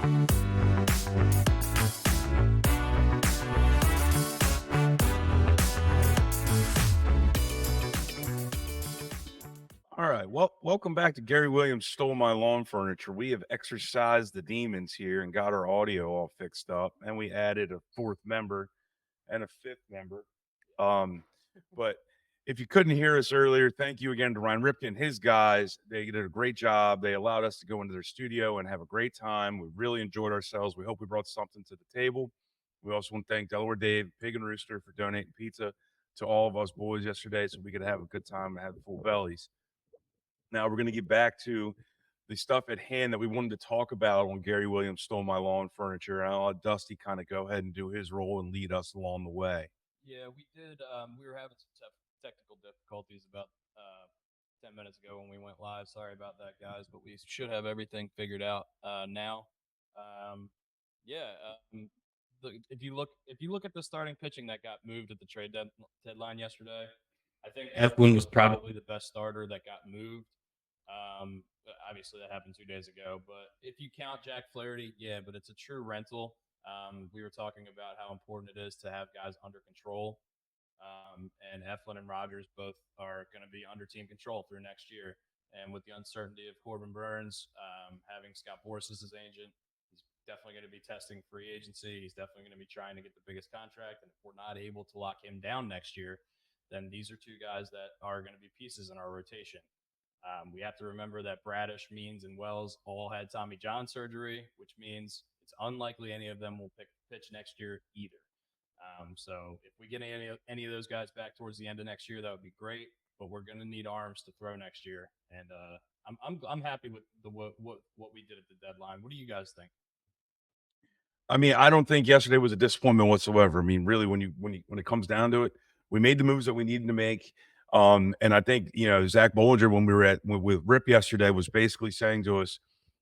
All right. Well, welcome back to Gary Williams Stole My Lawn Furniture. We have exorcised the demons here and got our audio all fixed up, and we added a fourth member and a fifth member. But if you couldn't hear us earlier, thank you again to Ryan Ripken and his guys. They did a great job. They allowed us to go into their studio and have a great time. We really enjoyed ourselves. We hope we brought something to the table. We also want to thank Delaware Dave, Pig and Rooster for donating pizza to all of us boys yesterday so we could have a good time and have full bellies. Now we're going to get back to the stuff at hand that we wanted to talk about when Gary Williams Stole My Lawn Furniture. And I'll let Dusty kind of go ahead and do his role and lead us along the way. Yeah, we did. We were having some technical difficulties about 10 minutes ago when we went live. Sorry about that, guys, but we should have everything figured out now. Um, yeah, if you look at the starting pitching that got moved at the deadline yesterday, I think Eflin was probably the best starter that got moved. Obviously, that happened 2 days ago. But if you count Jack Flaherty, yeah, but it's a true rental. We were talking about how important it is to have guys under control. And Eflin and Rogers both are going to be under team control through next year. And with the uncertainty of Corbin Burns having Scott Boras as his agent, he's definitely going to be testing free agency. He's definitely going to be trying to get the biggest contract. And if we're not able to lock him down next year, then these are two guys that are going to be pieces in our rotation. We have to remember that Bradish, Means, and Wells all had Tommy John surgery, which means it's unlikely any of them will pitch next year either. So if we get any of those guys back towards the end of next year, that would be great. But we're going to need arms to throw next year, and I'm happy with what we did at the deadline. What do you guys think? I mean, I don't think yesterday was a disappointment whatsoever. I mean, really, when it comes down to it, we made the moves that we needed to make. And I think Zach Bollinger, when we were with Rip yesterday, was basically saying to us,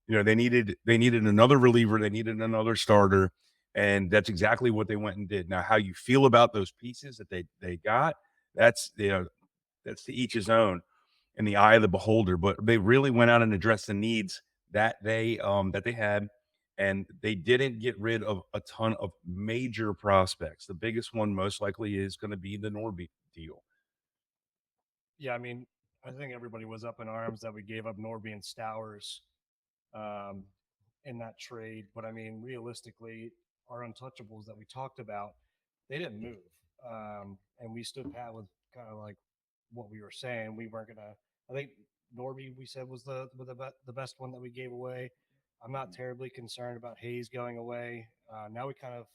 they needed another reliever, they needed another starter, and that's exactly what they went and did. Now, how you feel about those pieces that they got, that's that's to each his own, in the eye of the beholder. But they really went out and addressed the needs that they had, and they didn't get rid of a ton of major prospects. The biggest one most likely is going to be the Norby deal. Yeah, I mean, I think everybody was up in arms that we gave up Norby and Stowers um, in that trade. But I mean, realistically, our untouchables that we talked about, they didn't move. And we stood pat with kind of like what we were saying. We weren't going to, I think Norby, we said, was the best one that we gave away. I'm not terribly concerned about Hayes going away. Now we kind of,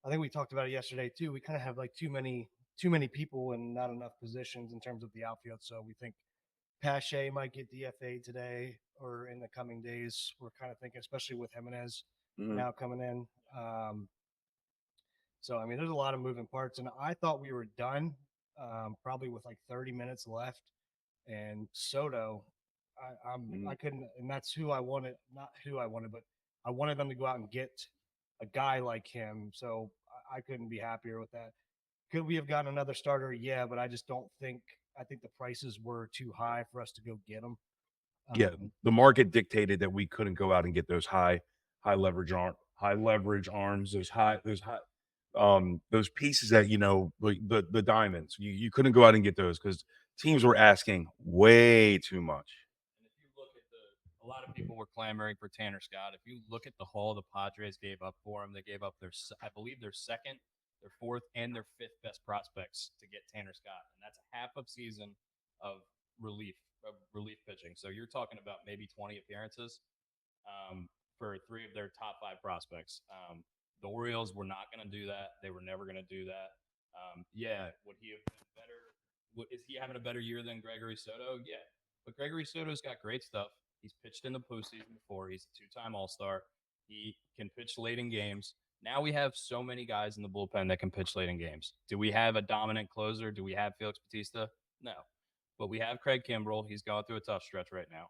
I think we talked about it yesterday too. We kind of have like too many people and not enough positions in terms of the outfield. So we think Pache might get DFA today or in the coming days. We're kind of thinking, especially with Jimenez now coming in. So I mean, there's a lot of moving parts, and I thought we were done, probably with like 30 minutes left. And Soto, I couldn't, and that's who I wanted, not who I wanted, but I wanted them to go out and get a guy like him. So I couldn't be happier with that. Could we have gotten another starter? Yeah, but I just don't think. I think the prices were too high for us to go get them. Yeah, the market dictated that we couldn't go out and get those high leverage arms, those pieces that like the diamonds. You couldn't go out and get those because teams were asking way too much. And if you look at a lot of people were clamoring for Tanner Scott. If you look at the haul the Padres gave up for him, they gave up I believe their second, their fourth, and their fifth best prospects to get Tanner Scott, and that's a half of season of relief pitching. So you're talking about maybe 20 appearances for three of their top five prospects. The Orioles were not going to do that. They were never going to do that. Would he have been better? Is he having a better year than Gregory Soto? Yeah, but Gregory Soto's got great stuff. He's pitched in the postseason before. He's a two-time All-Star. He can pitch late in games. Now we have so many guys in the bullpen that can pitch late in games. Do we have a dominant closer? Do we have Felix Bautista? No. But we have Craig Kimbrell. He's going through a tough stretch right now.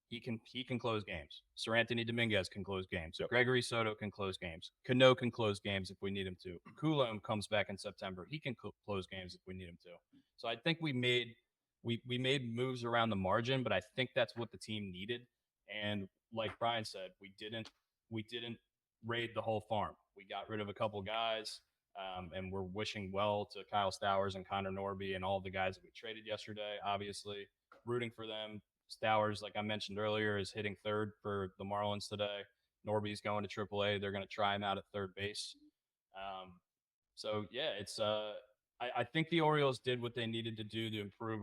He can close games. Sir Anthony Dominguez can close games. Yep. Gregory Soto can close games. Cano can close games if we need him to. Coulomb comes back in September. He can close games if we need him to. So I think we made moves around the margin, but I think that's what the team needed. And like Brian said, we didn't we didn't raid the whole farm. We got rid of a couple guys, and we're wishing well to Kyle Stowers and Connor Norby and all the guys that we traded yesterday. Obviously, rooting for them. Stowers, like I mentioned earlier, is hitting third for the Marlins today. Norby's going to AAA. They're going to try him out at third base. So yeah, it's I think the Orioles did what they needed to do to improve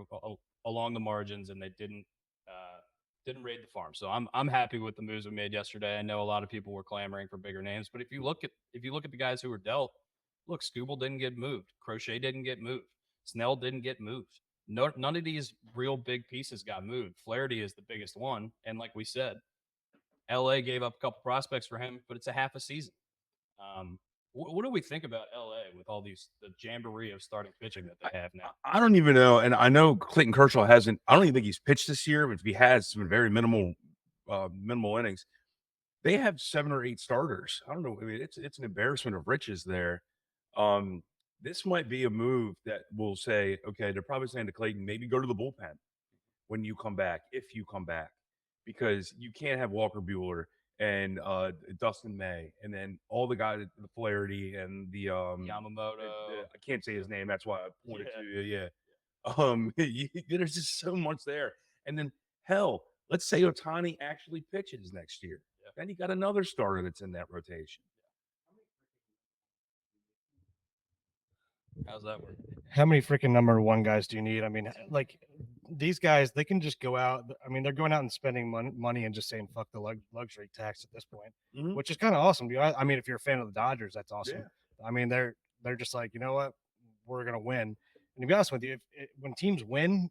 along the margins, and they didn't raid the farm. So I'm happy with the moves we made yesterday. I know a lot of people were clamoring for bigger names, but if you look at the guys who were dealt, look, Scooble didn't get moved, Crochet didn't get moved, Snell didn't get moved. No, none of these real big pieces got moved. Flaherty is the biggest one, and like we said, LA gave up a couple prospects for him, but it's a half a season. What do we think about LA with all the jamboree of starting pitching that they have now? I don't even know, and I know Clayton Kershaw hasn't. I don't even think he's pitched this year, but if he has, it's been very minimal innings. They have 7 or 8 starters. I don't know. I mean, it's an embarrassment of riches there. This might be a move that will say, okay, they're probably saying to Clayton, maybe go to the bullpen when you come back, if you come back, because you can't have Walker Buehler and Dustin May, and then all the guys, the Flaherty and the Yamamoto. I can't say his name. That's why I pointed to you. Yeah. There's just so much there. And then hell, let's say Ohtani actually pitches next year. Yeah. Then you got another starter that's in that rotation. How's that work? How many freaking number one guys do you need? I mean, like these guys, they can just go out. I mean, they're going out and spending money and just saying fuck the luxury tax at this point, which is kind of awesome. I mean, if you're a fan of the Dodgers, that's awesome. Yeah. I mean, they're just like, you know what, we're gonna win. And to be honest with you, when teams win,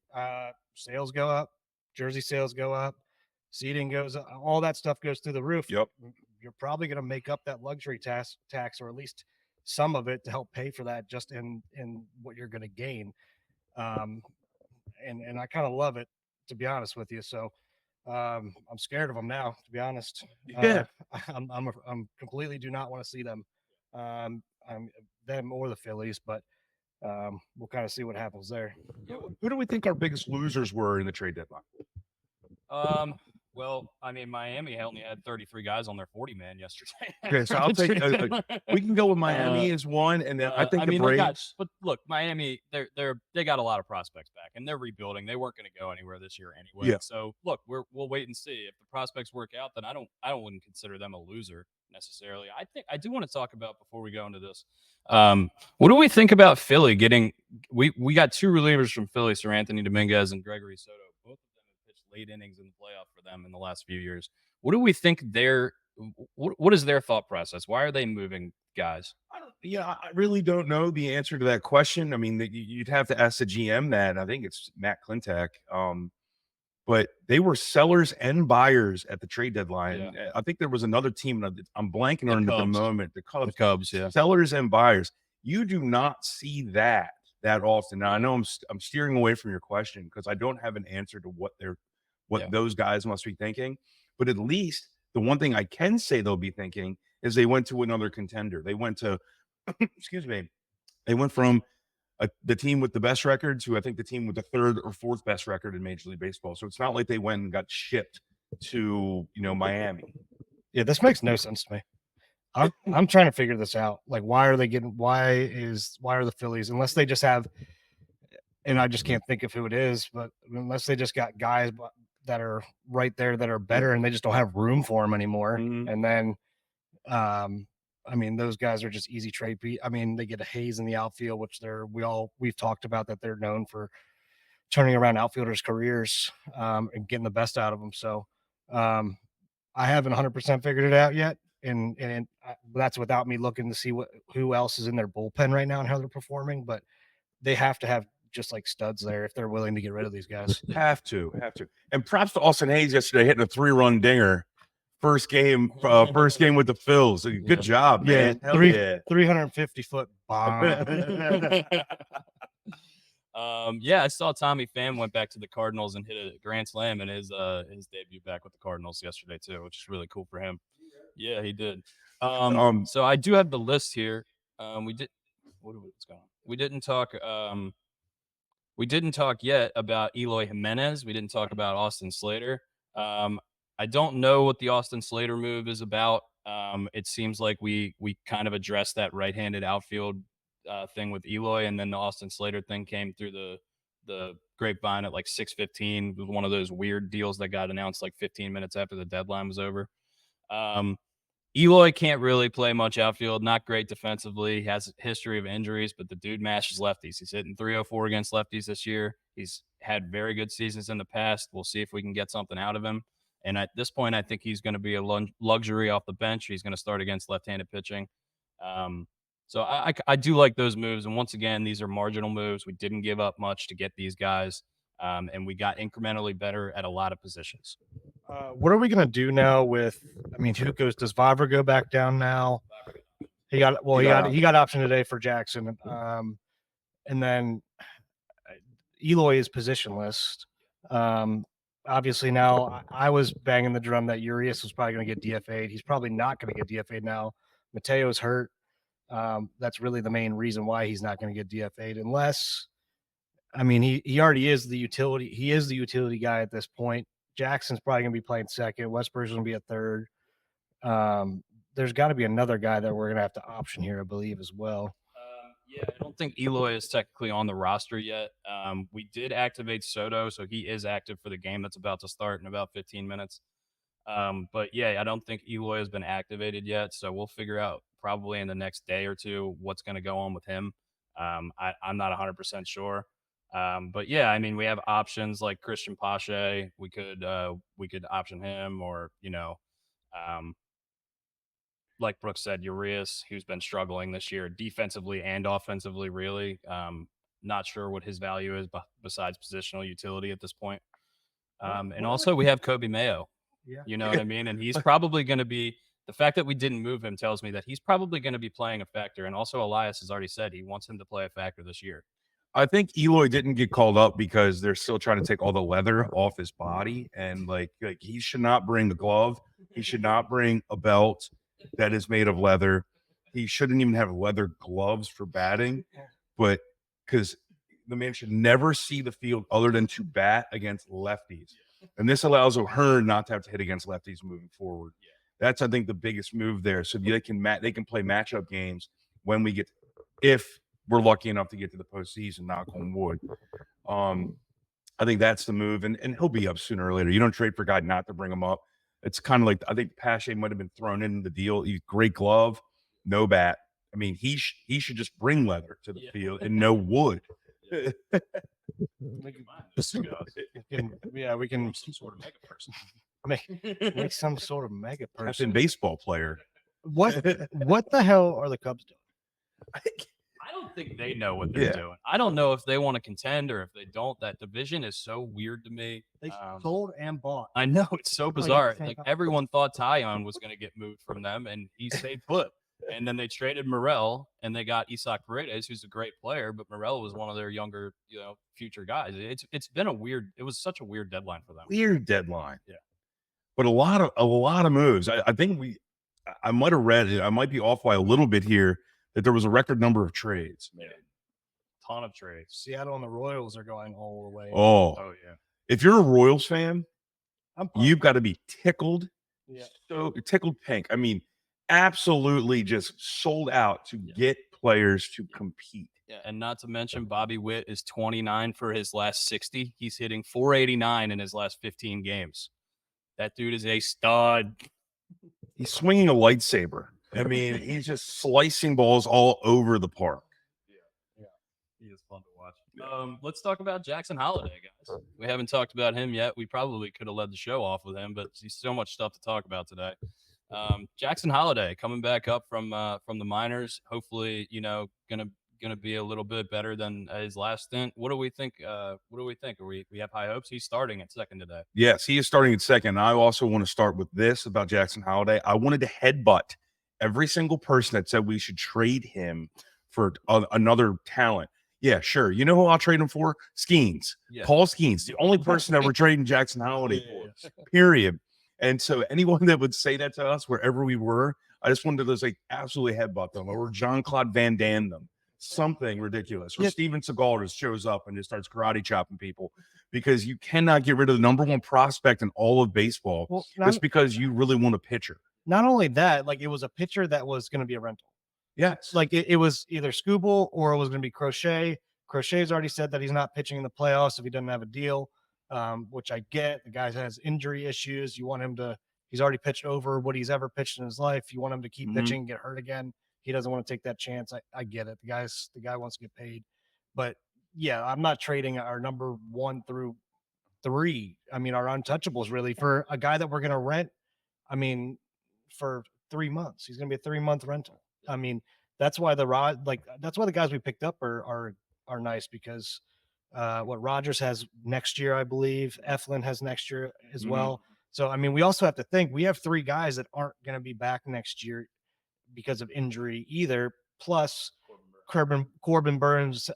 sales go up, jersey sales go up, seating goes up, all that stuff goes through the roof. Yep. You're probably gonna make up that luxury tax, or at least some of it to help pay for that just in what you're going to gain. And I kind of love it, to be honest with you. So I'm scared of them now, to be honest. Yeah. I'm completely do not want to see them, I'm them or the Phillies, but we'll kind of see what happens there. Who do we think our biggest losers were in the trade deadline? Well, I mean, Miami only had 33 guys on their 40-man yesterday. Okay, so I'll take. We can go with Miami as one, and then I think the Braves. But look, Miami, they got a lot of prospects back, and they're rebuilding. They weren't going to go anywhere this year anyway. Yeah. So look, we'll wait and see if the prospects work out. Then I wouldn't consider them a loser necessarily. I do want to talk about before we go into this. What do we think about Philly getting? We got 2 relievers from Philly, Sir Anthony Dominguez and Gregory Soto. Both of them have pitched late innings in the playoff for them in the last few years. What do we think what is their thought process? Why are they moving guys? I really don't know the answer to that question. I mean, you'd have to ask the GM that. I think it's Matt Klintak. But they were sellers and buyers at the trade deadline. Yeah. I think there was another team. I'm blanking on it at the moment. The Cubs, yeah. Sellers and buyers. You do not see that often. Now I know I'm steering away from your question because I don't have an answer to what those guys must be thinking. But at least the one thing I can say they'll be thinking is they went to another contender. They went to, excuse me, they went from the team with the best record to I think the team with the 3rd or 4th best record in Major League Baseball. So it's not like they went and got shipped to Miami. Yeah, this makes no sense to me. I'm trying to figure this out. Like, why are the Phillies, unless they just have, and I just can't think of who it is, but unless they just got guys that are right there that are better and they just don't have room for them anymore. Mm-hmm. And then, I mean, those guys are just easy trade. I mean, they get a Hayes in the outfield, which we've talked about that they're known for turning around outfielders' careers and getting the best out of them. So I haven't 100% figured it out yet. And that's without me looking to see who else is in their bullpen right now and how they're performing. But they have to have just like studs there if they're willing to get rid of these guys. Have to. And props to Austin Hayes yesterday hitting a 3-run dinger. First game with the Phils. Good job, man. Yeah, 350-foot bomb. I saw Tommy Pham went back to the Cardinals and hit a grand slam in his debut back with the Cardinals yesterday too, which is really cool for him. Yeah, he did. So I do have the list here. What's going on? We didn't talk yet about Eloy Jimenez. We didn't talk about Austin Slater. I don't know what the Austin Slater move is about. It seems like we kind of addressed that right-handed outfield thing with Eloy, and then the Austin Slater thing came through the grapevine at like 6:15 with one of those weird deals that got announced like 15 minutes after the deadline was over. Eloy can't really play much outfield, not great defensively. He has a history of injuries, but the dude mashes lefties. He's hitting 304 against lefties this year. He's had very good seasons in the past. We'll see if we can get something out of him. And at this point, I think he's going to be a luxury off the bench. He's going to start against left-handed pitching. So I do like those moves. And once again, these are marginal moves. We didn't give up much to get these guys, and we got incrementally better at a lot of positions. What are we going to do now with, I mean, who goes, does Vavra go back down now? He got option today for Jackson. And then Eloy is positionless. Obviously now I was banging the drum that Urias was probably going to get DFA'd. He's probably not going to get DFA'd now. Mateo's hurt. That's really the main reason why he's not going to get DFA'd unless, I mean, he already is the utility. He is the utility guy at this point. Jackson's probably going to be playing second. Westburg's going to be at third. There's got to be another guy that we're going to have to option here, I believe, as well. Yeah, I don't think Eloy is technically on the roster yet. We did activate Soto, so he is active for the game that's about to start in about 15 minutes. But yeah, I don't think Eloy has been activated yet, so we'll figure out probably in the next day or two what's going to go on with him. I'm not 100% sure. But yeah, I mean, we have options like Christian Pache. We could option him, or like Brooks said, Urias, who's been struggling this year defensively and offensively. Really, not sure what his value is, besides positional utility at this point. And also we have Kobe Mayo. Yeah. You know what I mean? And he's probably going to be. The fact that we didn't move him tells me that he's probably going to be playing a factor. And also Elias has already said he wants him to play a factor this year. I think Eloy didn't get called up because they're still trying to take all the leather off his body, and like he should not bring a glove. He should not bring a belt that is made of leather. He shouldn't even have leather gloves for batting, but because the man should never see the field other than to bat against lefties, and this allows O'Hearn not to have to hit against lefties moving forward. That's, I think, the biggest move there. So they can play matchup games when we get, if we're lucky enough to get to the postseason, knock on wood. I think that's the move, and he'll be up sooner or later. You don't trade for a guy not to bring him up. It's kind of like, I think Pache might have been thrown in the deal. He's great glove, no bat. I mean, he should just bring leather to the field and no wood. We can Some sort of mega person. make some sort of mega person. Captain baseball player. What the hell are the Cubs doing? I don't think they know what they're doing. I don't know if they want to contend or if they don't. That division is so weird to me. They sold and bought. I know, it's so bizarre. same Like time. everyone thought Tyon was going to get moved from them, and he stayed put. And then they traded Morel, and they got Isaac Paredes, who's a great player, but Morel was one of their younger, future guys. It's been it was such a weird deadline for them. Weird deadline. Yeah. But a lot of moves. I think I might have read it. I might be off by a little bit here, that there was a record number of trades. Yeah. Ton of trades. Seattle and the Royals are going all the way. Oh Yeah. If you're a Royals fan, I'm you've got to be tickled. Yeah. So tickled pink. I mean, absolutely just sold out to get players to compete. Yeah, and not to mention Bobby Witt is 29 for his last 60. He's hitting 489 in his last 15 games. That dude is a stud. He's swinging a lightsaber. I mean, he's just slicing balls all over the park. Yeah. He is fun to watch. Let's talk about Jackson Holiday, guys. We haven't talked about him yet. We probably could have led the show off with him, but there's so much stuff to talk about today. Jackson Holiday coming back up from the minors. Hopefully, gonna be a little bit better than his last stint. What do we think? We have high hopes. He's starting at second today. Yes, he is starting at second. I also want to start with this about Jackson Holiday. I wanted to headbutt every single person that said we should trade him for another talent. Yeah, sure. You know who I'll trade him for? Skeens. Yeah. Paul Skeens, the only person that we're trading Jackson Holiday for, period. And so anyone that would say that to us wherever we were, I just wanted to just absolutely headbutt them, or Jean-Claude Van Damme them. Something ridiculous. Or Steven Seagal just shows up and just starts karate chopping people, because you cannot get rid of the number one prospect in all of baseball just because you really want a pitcher. not only that, like it was a pitcher that was going to be a rental. Yes. Like it was either Scooble or it was going to be Crochet. Crochet's already said that he's not pitching in the playoffs if he doesn't have a deal, which I get. The guy has injury issues. You want him to, he's already pitched over what he's ever pitched in his life. You want him to keep pitching, get hurt again. He doesn't want to take that chance. I get it. The guy wants to get paid. But yeah, I'm not trading our number 1 through 3. I mean, our untouchables really for a guy that we're going to rent. I mean, for 3 months, he's going to be a 3-month rental. I mean, that's why that's why the guys we picked up are nice because what Rogers has next year, I believe, Eflin has next year as well. So I mean, we also have to think we have 3 guys that aren't going to be back next year because of injury either. Plus, Corbin Burns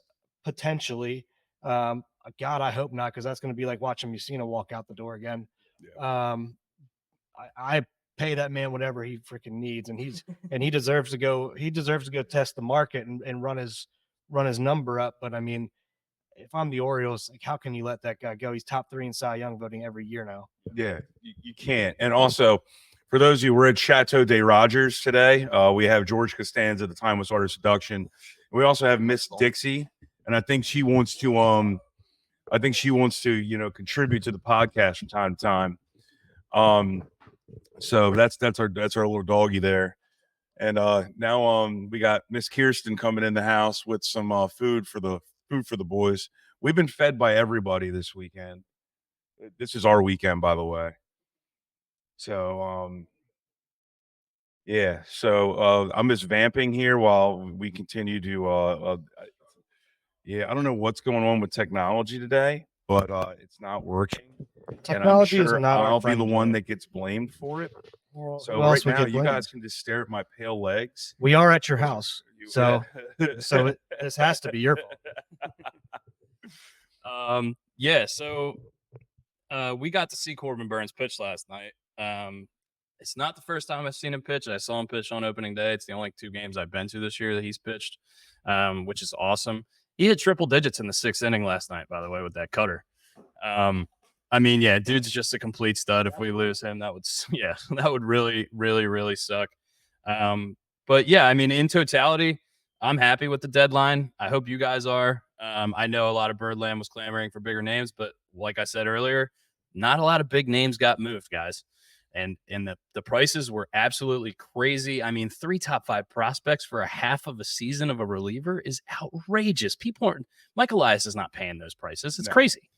potentially. God, I hope not, because that's going to be like watching Mussina walk out the door again. Yeah. I pay that man whatever he freaking needs, and he deserves to go. He deserves to go test the market and run his number up. But I mean, if I'm the Orioles, like how can you let that guy go? He's top 3 in Cy Young voting every year now. Yeah, you can't. And also, for those of you, we're at Chateau de Rogers today. We have George Costanza, the Time Was Artist Seduction. We also have Miss Dixie, and I think she wants to contribute to the podcast from time to time. So that's our little doggy there. And now we got Miss Kirsten coming in the house with some food for the boys. We've been fed by everybody this weekend. This is our weekend, by the way. So yeah. So I'm just vamping here while we continue to yeah, I don't know what's going on with technology today, but it's not working. Technology and I'm is sure not our I'll be friend the one today. that gets blamed for it. Well, So who else right would now, get you guys blamed? can just stare at my pale legs. We are at your house, You- so this has to be your fault. Yeah, so we got to see Corbin Burns pitch last night. It's not the first time I've seen him pitch. I saw him pitch on opening day. It's the only 2 games I've been to this year that he's pitched, which is awesome. He hit triple digits in the 6th inning last night, by the way, with that cutter. I mean, yeah, dude's just a complete stud. If we lose him, that would really, really, really suck. But yeah, I mean, in totality, I'm happy with the deadline. I hope you guys are. I know a lot of Birdland was clamoring for bigger names, but like I said earlier, not a lot of big names got moved, guys. And the prices were absolutely crazy. I mean, 3 top 5 prospects for a half of a season of a reliever is outrageous. People aren't. Mike Elias is not paying those prices. It's crazy.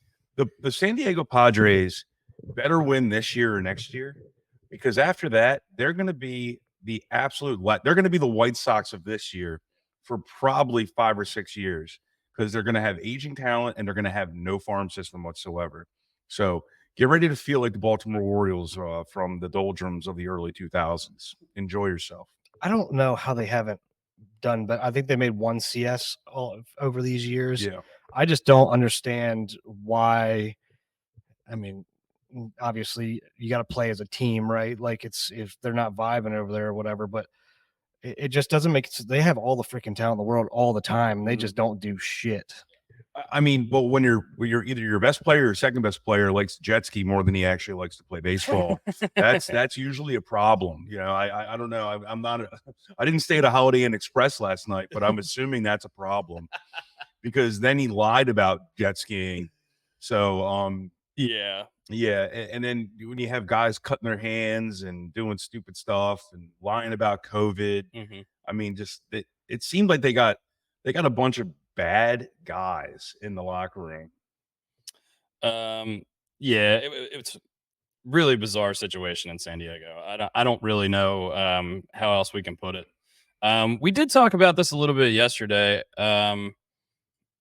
The San Diego Padres better win this year or next year, because after that they're going to be the they're going to be the White Sox of this year for probably 5 or 6 years, because they're going to have aging talent and they're going to have no farm system whatsoever. So get ready to feel like the Baltimore Orioles from the doldrums of the early 2000s. Enjoy yourself. I don't know how they haven't done, but I think they made 1 CS over these years. Yeah. I just don't understand why. I mean, obviously you got to play as a team, right? Like it's if they're not vibing over there or whatever, but it just doesn't make sense. They have all the freaking talent in the world all the time, and they just don't do shit. I mean, well, when you're either your best player or second best player likes jet ski more than he actually likes to play baseball, that's usually a problem. You know, I don't know. I didn't stay at a Holiday Inn Express last night, but I'm assuming that's a problem because then he lied about jet skiing. So Yeah. And then when you have guys cutting their hands and doing stupid stuff and lying about COVID, I mean, just it seemed like they got a bunch of bad guys in the locker room. Yeah, it's really bizarre situation in San Diego. I don't really know how else we can put it. We did talk about this a little bit yesterday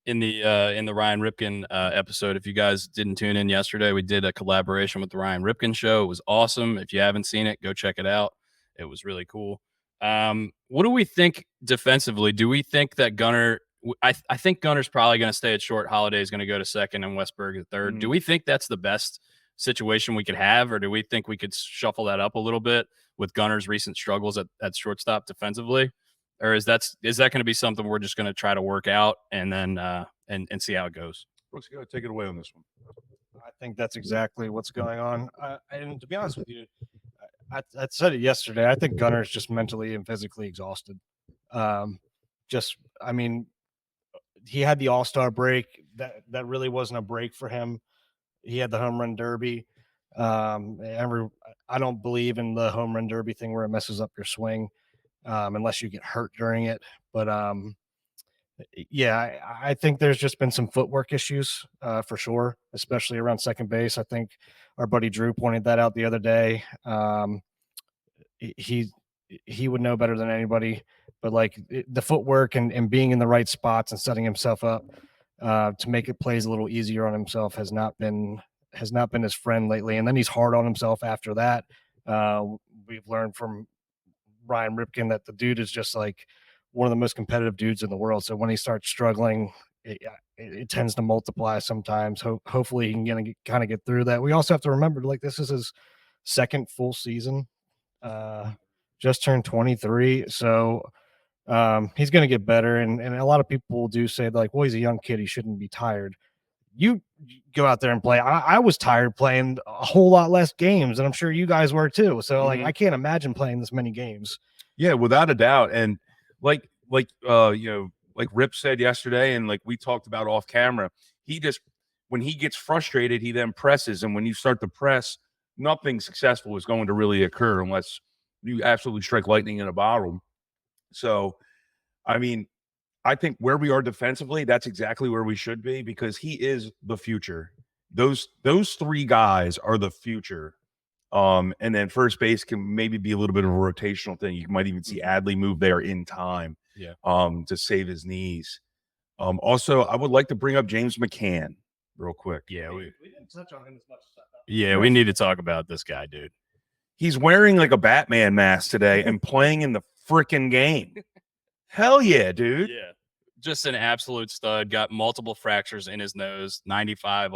in the Ryan Ripken episode. If you guys didn't tune in yesterday, we did a collaboration with the Ryan Ripken show. It was awesome. If you haven't seen it, go check it out. It was really cool. What do we think defensively? Do we think that Gunnar? I think Gunner's probably going to stay at short. Holiday's going to go to second and Westberg at third. Do we think that's the best situation we could have, or do we think we could shuffle that up a little bit with Gunner's recent struggles at shortstop defensively? Or is that going to be something we're just going to try to work out and then and see how it goes? Brooks, go take it away on this one. I think that's exactly what's going on. And to be honest with you, I said it yesterday. I think Gunner's just mentally and physically exhausted. I mean, he had the All-Star break. That really wasn't a break for him. He had the home run derby. I don't believe in the home run derby thing where it messes up your swing, unless you get hurt during it. But yeah, I think there's just been some footwork issues for sure, especially around second base. I think our buddy Drew pointed that out the other day. He he would know better than anybody, but like the footwork and being in the right spots and setting himself up to make it plays a little easier on himself has not been his friend lately. And then he's hard on himself after that. We've learned from Ryan Ripken that the dude is just like one of the most competitive dudes in the world. So when he starts struggling, it tends to multiply sometimes. Hopefully he can kind of get through that. We also have to remember, like, this is his second full season. Just turned 23. So he's going to get better. And a lot of people do say, like, well, he's a young kid. He shouldn't be tired. You go out there and play. I was tired playing a whole lot less games, and I'm sure you guys were too. So, like, I can't imagine playing this many games. Yeah, without a doubt. And like Rip said yesterday, and like we talked about off camera, when he gets frustrated, he then presses. And when you start to press, nothing successful is going to really occur unless you absolutely strike lightning in a bottle. So, I mean, I think where we are defensively, that's exactly where we should be because he is the future. Those three guys are the future. And then first base can maybe be a little bit of a rotational thing. You might even see Adley move there in time, to save his knees. Also, I would like to bring up James McCann real quick. Yeah, we didn't touch on him as much. Yeah, we need to talk about this guy, dude. He's wearing like a Batman mask today and playing in the freaking game. Hell yeah, dude. Yeah. Just an absolute stud. Got multiple fractures in his nose, 95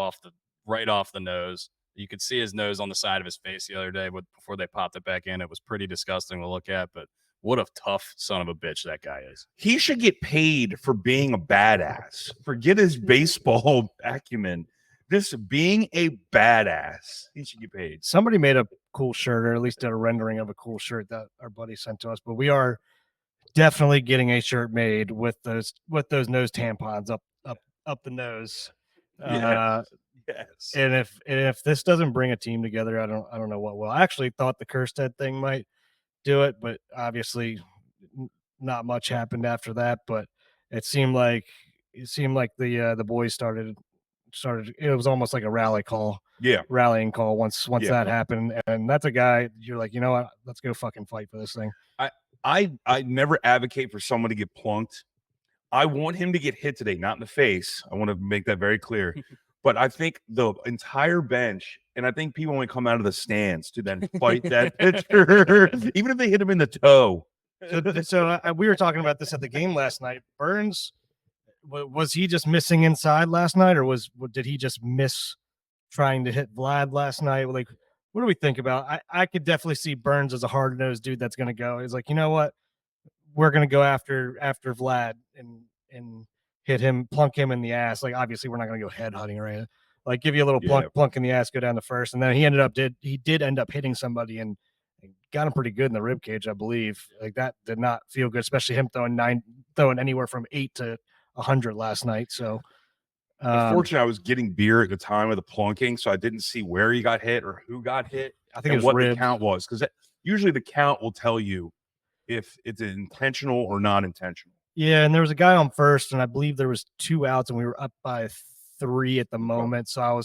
right off the nose. You could see his nose on the side of his face the other day before they popped it back in. It was pretty disgusting to look at, but what a tough son of a bitch that guy is. He should get paid for being a badass. Forget his baseball acumen. This being a badass, he should get paid. Somebody made a cool shirt, or at least did a rendering of a cool shirt that our buddy sent to us. But we are definitely getting a shirt made with those nose tampons up the nose. Yes. And if this doesn't bring a team together, I don't know what will. I actually thought the Kerstead thing might do it, but obviously not much happened after that. But it seemed like the boys started. It was almost like a rallying call once that happened. And that's a guy you're like, you know what, let's go fucking fight for this thing. I never advocate for someone to get plunked. I want him to get hit today, not in the face. I want to make that very clear. But I think the entire bench, and I think people only come out of the stands to then fight that pitcher, even if they hit him in the toe. So we were talking about this at the game last night. Burns, was he just missing inside last night, or did he just miss trying to hit Vlad last night? Like, what do we think about? I could definitely see Burns as a hard-nosed dude that's going to go. He's like, you know what? We're going to go after Vlad and hit him, plunk him in the ass. Like, obviously, we're not going to go headhunting or anything. Like, give you a little plunk in the ass, go down to first. And then he did end up hitting somebody and got him pretty good in the rib cage, I believe. Like, that did not feel good, especially him throwing anywhere from 8 to 100 last night. So, unfortunately, I was getting beer at the time of the plunking, so I didn't see where he got hit or who got hit. I think it was what ribs. The count was, because usually the count will tell you if it's intentional or not intentional. Yeah, and there was a guy on first, and I believe there was 2 outs, and we were up by 3 at the moment. So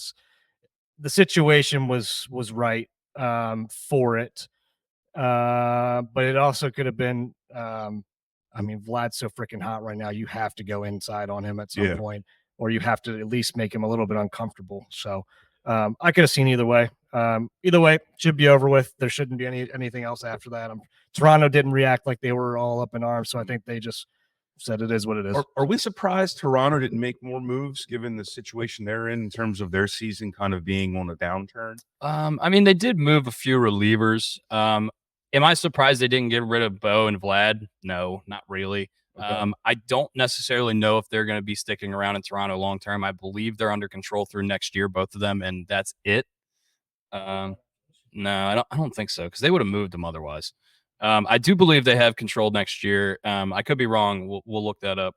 the situation was right for it, but it also could have been. I mean, Vlad's so freaking hot right now. You have to go inside on him at some point, or you have to at least make him a little bit uncomfortable. So I could have seen either way. Either way, should be over with. There shouldn't be anything else after that. Toronto didn't react like they were all up in arms, so I think they just said it is what it is. Are we surprised Toronto didn't make more moves given the situation they're in terms of their season kind of being on a downturn? I mean, they did move a few relievers. Am I surprised they didn't get rid of Bo and Vlad? No, not really. Okay. I don't necessarily know if they're going to be sticking around in Toronto long term. I believe they're under control through next year, both of them, and that's it. No, I don't think so, because they would have moved him otherwise. I do believe they have control next year. I could be wrong. We'll look that up.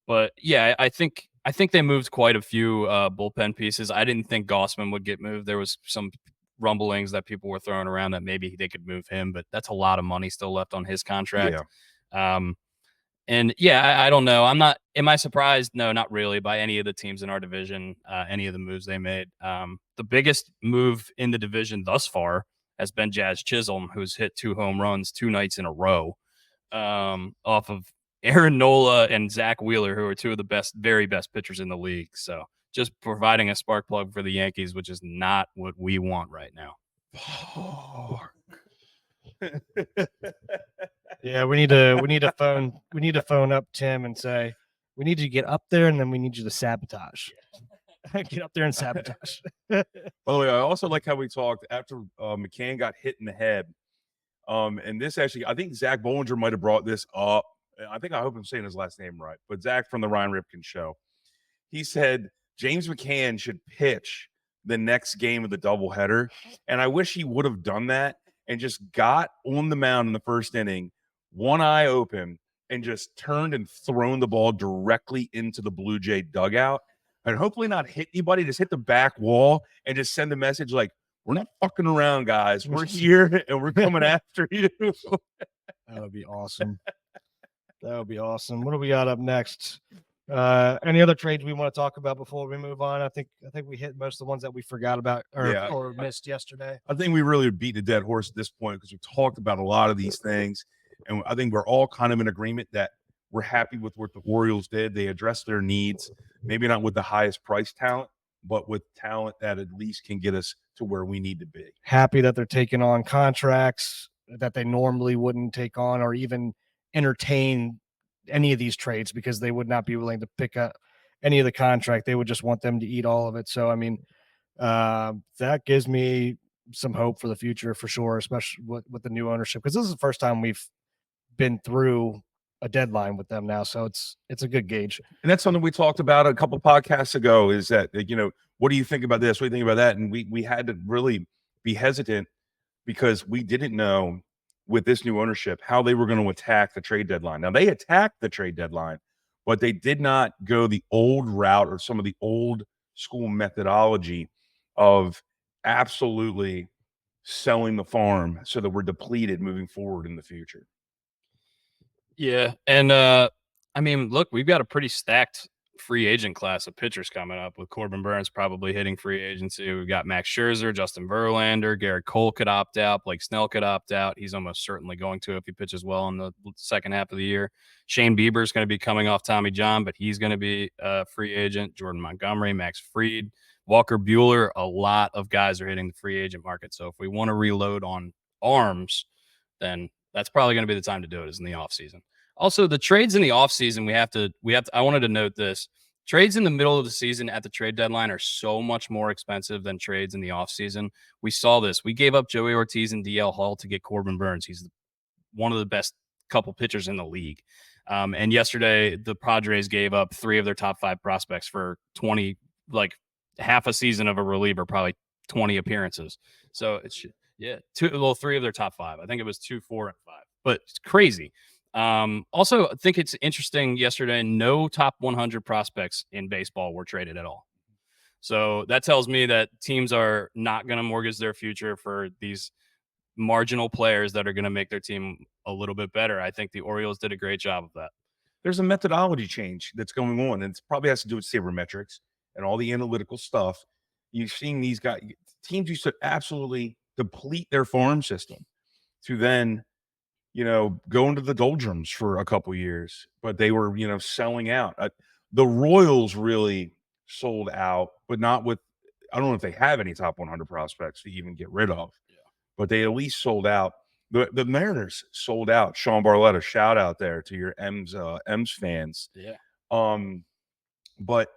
But yeah, I think they moved quite a few bullpen pieces. I didn't think Gossman would get moved. There was some rumblings that people were throwing around that maybe they could move him, but that's a lot of money still left on his contract. Yeah. And yeah, I don't know. Am I surprised? No, not really, by any of the teams in our division, any of the moves they made. The biggest move in the division thus far has been Jazz Chisholm, who's hit 2 home runs 2 nights in a row, off of Aaron Nola and Zach Wheeler, who are 2 of the very best pitchers in the league. So just providing a spark plug for the Yankees, which is not what we want right now. Yeah, we need to phone up Tim and say we need you to get up there, and then we need you to sabotage. Get up there and sabotage. By the way, I also like how we talked after McCann got hit in the head. And this actually, I think Zach Bollinger might have brought this up. I hope I'm saying his last name right, but Zach from the Ryan Ripken show, he said James McCann should pitch the next game of the doubleheader. And I wish he would have done that and just got on the mound in the first inning, one eye open, and just turned and thrown the ball directly into the Blue Jay dugout. And hopefully not hit anybody, just hit the back wall and just send a message like, we're not fucking around, guys. We're here and we're coming after you. That would be awesome. That would be awesome. What do we got up next? Any other trades we want to talk about before we move on? I think we hit most of the ones that we forgot about or missed yesterday. I think we really beat a dead horse at this point because we talked about a lot of these things. And I think we're all kind of in agreement that we're happy with what the Orioles did. They addressed their needs, maybe not with the highest price talent, but with talent that at least can get us to where we need to be. Happy that they're taking on contracts that they normally wouldn't take on or even entertain any of these trades because they would not be willing to pick up any of the contract. They would just want them to eat all of it. So, I mean, that gives me some hope for the future for sure, especially with the new ownership, because this is the first time we've been through a deadline with them now. So it's a good gauge. And that's something we talked about a couple podcasts ago is that, what do you think about this? What do you think about that? And we had to really be hesitant because we didn't know with this new ownership how they were going to attack the trade deadline. Now, they attacked the trade deadline, but they did not go the old route or some of the old school methodology of absolutely selling the farm so that we're depleted moving forward in the future. Yeah, and I mean, look, we've got a pretty stacked free agent class of pitchers coming up with Corbin Burns probably hitting free agency. We've got Max Scherzer, Justin Verlander, Garrett Cole could opt out, Blake Snell could opt out. He's almost certainly going to if he pitches well in the second half of the year. Shane Bieber is going to be coming off Tommy John, but he's going to be a free agent. Jordan Montgomery, Max Fried, Walker Buehler, a lot of guys are hitting the free agent market. So if we want to reload on arms, then that's probably going to be the time to do it is in the offseason. Also, the trades in the offseason, I wanted to note this. Trades in the middle of the season at the trade deadline are so much more expensive than trades in the offseason. We saw this. We gave up Joey Ortiz and DL Hall to get Corbin Burns. He's one of the best couple pitchers in the league. And yesterday, the Padres gave up 3 of their top 5 prospects for 20, like half a season of a reliever, probably 20 appearances. So it's, 3 of their top 5. I think it was 2, 4, and 5. But it's crazy. Also, I think it's interesting yesterday, no top 100 prospects in baseball were traded at all. So that tells me that teams are not going to mortgage their future for these marginal players that are going to make their team a little bit better. I think the Orioles did a great job of that. There's a methodology change that's going on, and it probably has to do with sabermetrics and all the analytical stuff. You're seeing these guys, teams used to absolutely deplete their farm system to then go into the doldrums for a couple years, but they were, selling out. The Royals really sold out, but not with, I don't know if they have any top 100 prospects to even get rid of, but they at least sold out. The Mariners sold out. Sean Barletta, shout out there to your M's fans. Yeah. But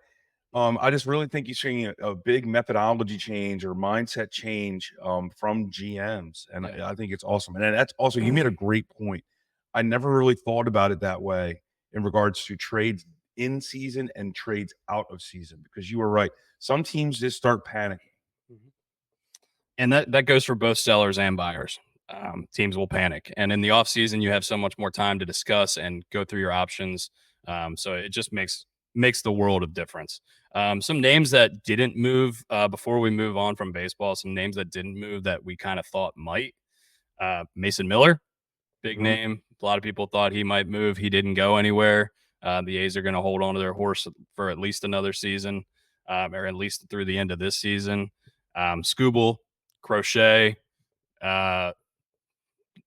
I just really think you're seeing a big methodology change or mindset change from GMs. And I think it's awesome. And that's also, you made a great point. I never really thought about it that way in regards to trades in season and trades out of season, because you were right. Some teams just start panicking. And that goes for both sellers and buyers. Teams will panic. And in the offseason, you have so much more time to discuss and go through your options. So it just makes the world of difference. Some names that didn't move before we move on from baseball, some names that didn't move that we kind of thought might. Mason Miller, big name. A lot of people thought he might move. He didn't go anywhere. The A's are going to hold on to their horse for at least another season, or at least through the end of this season. Scooble, Crochet, a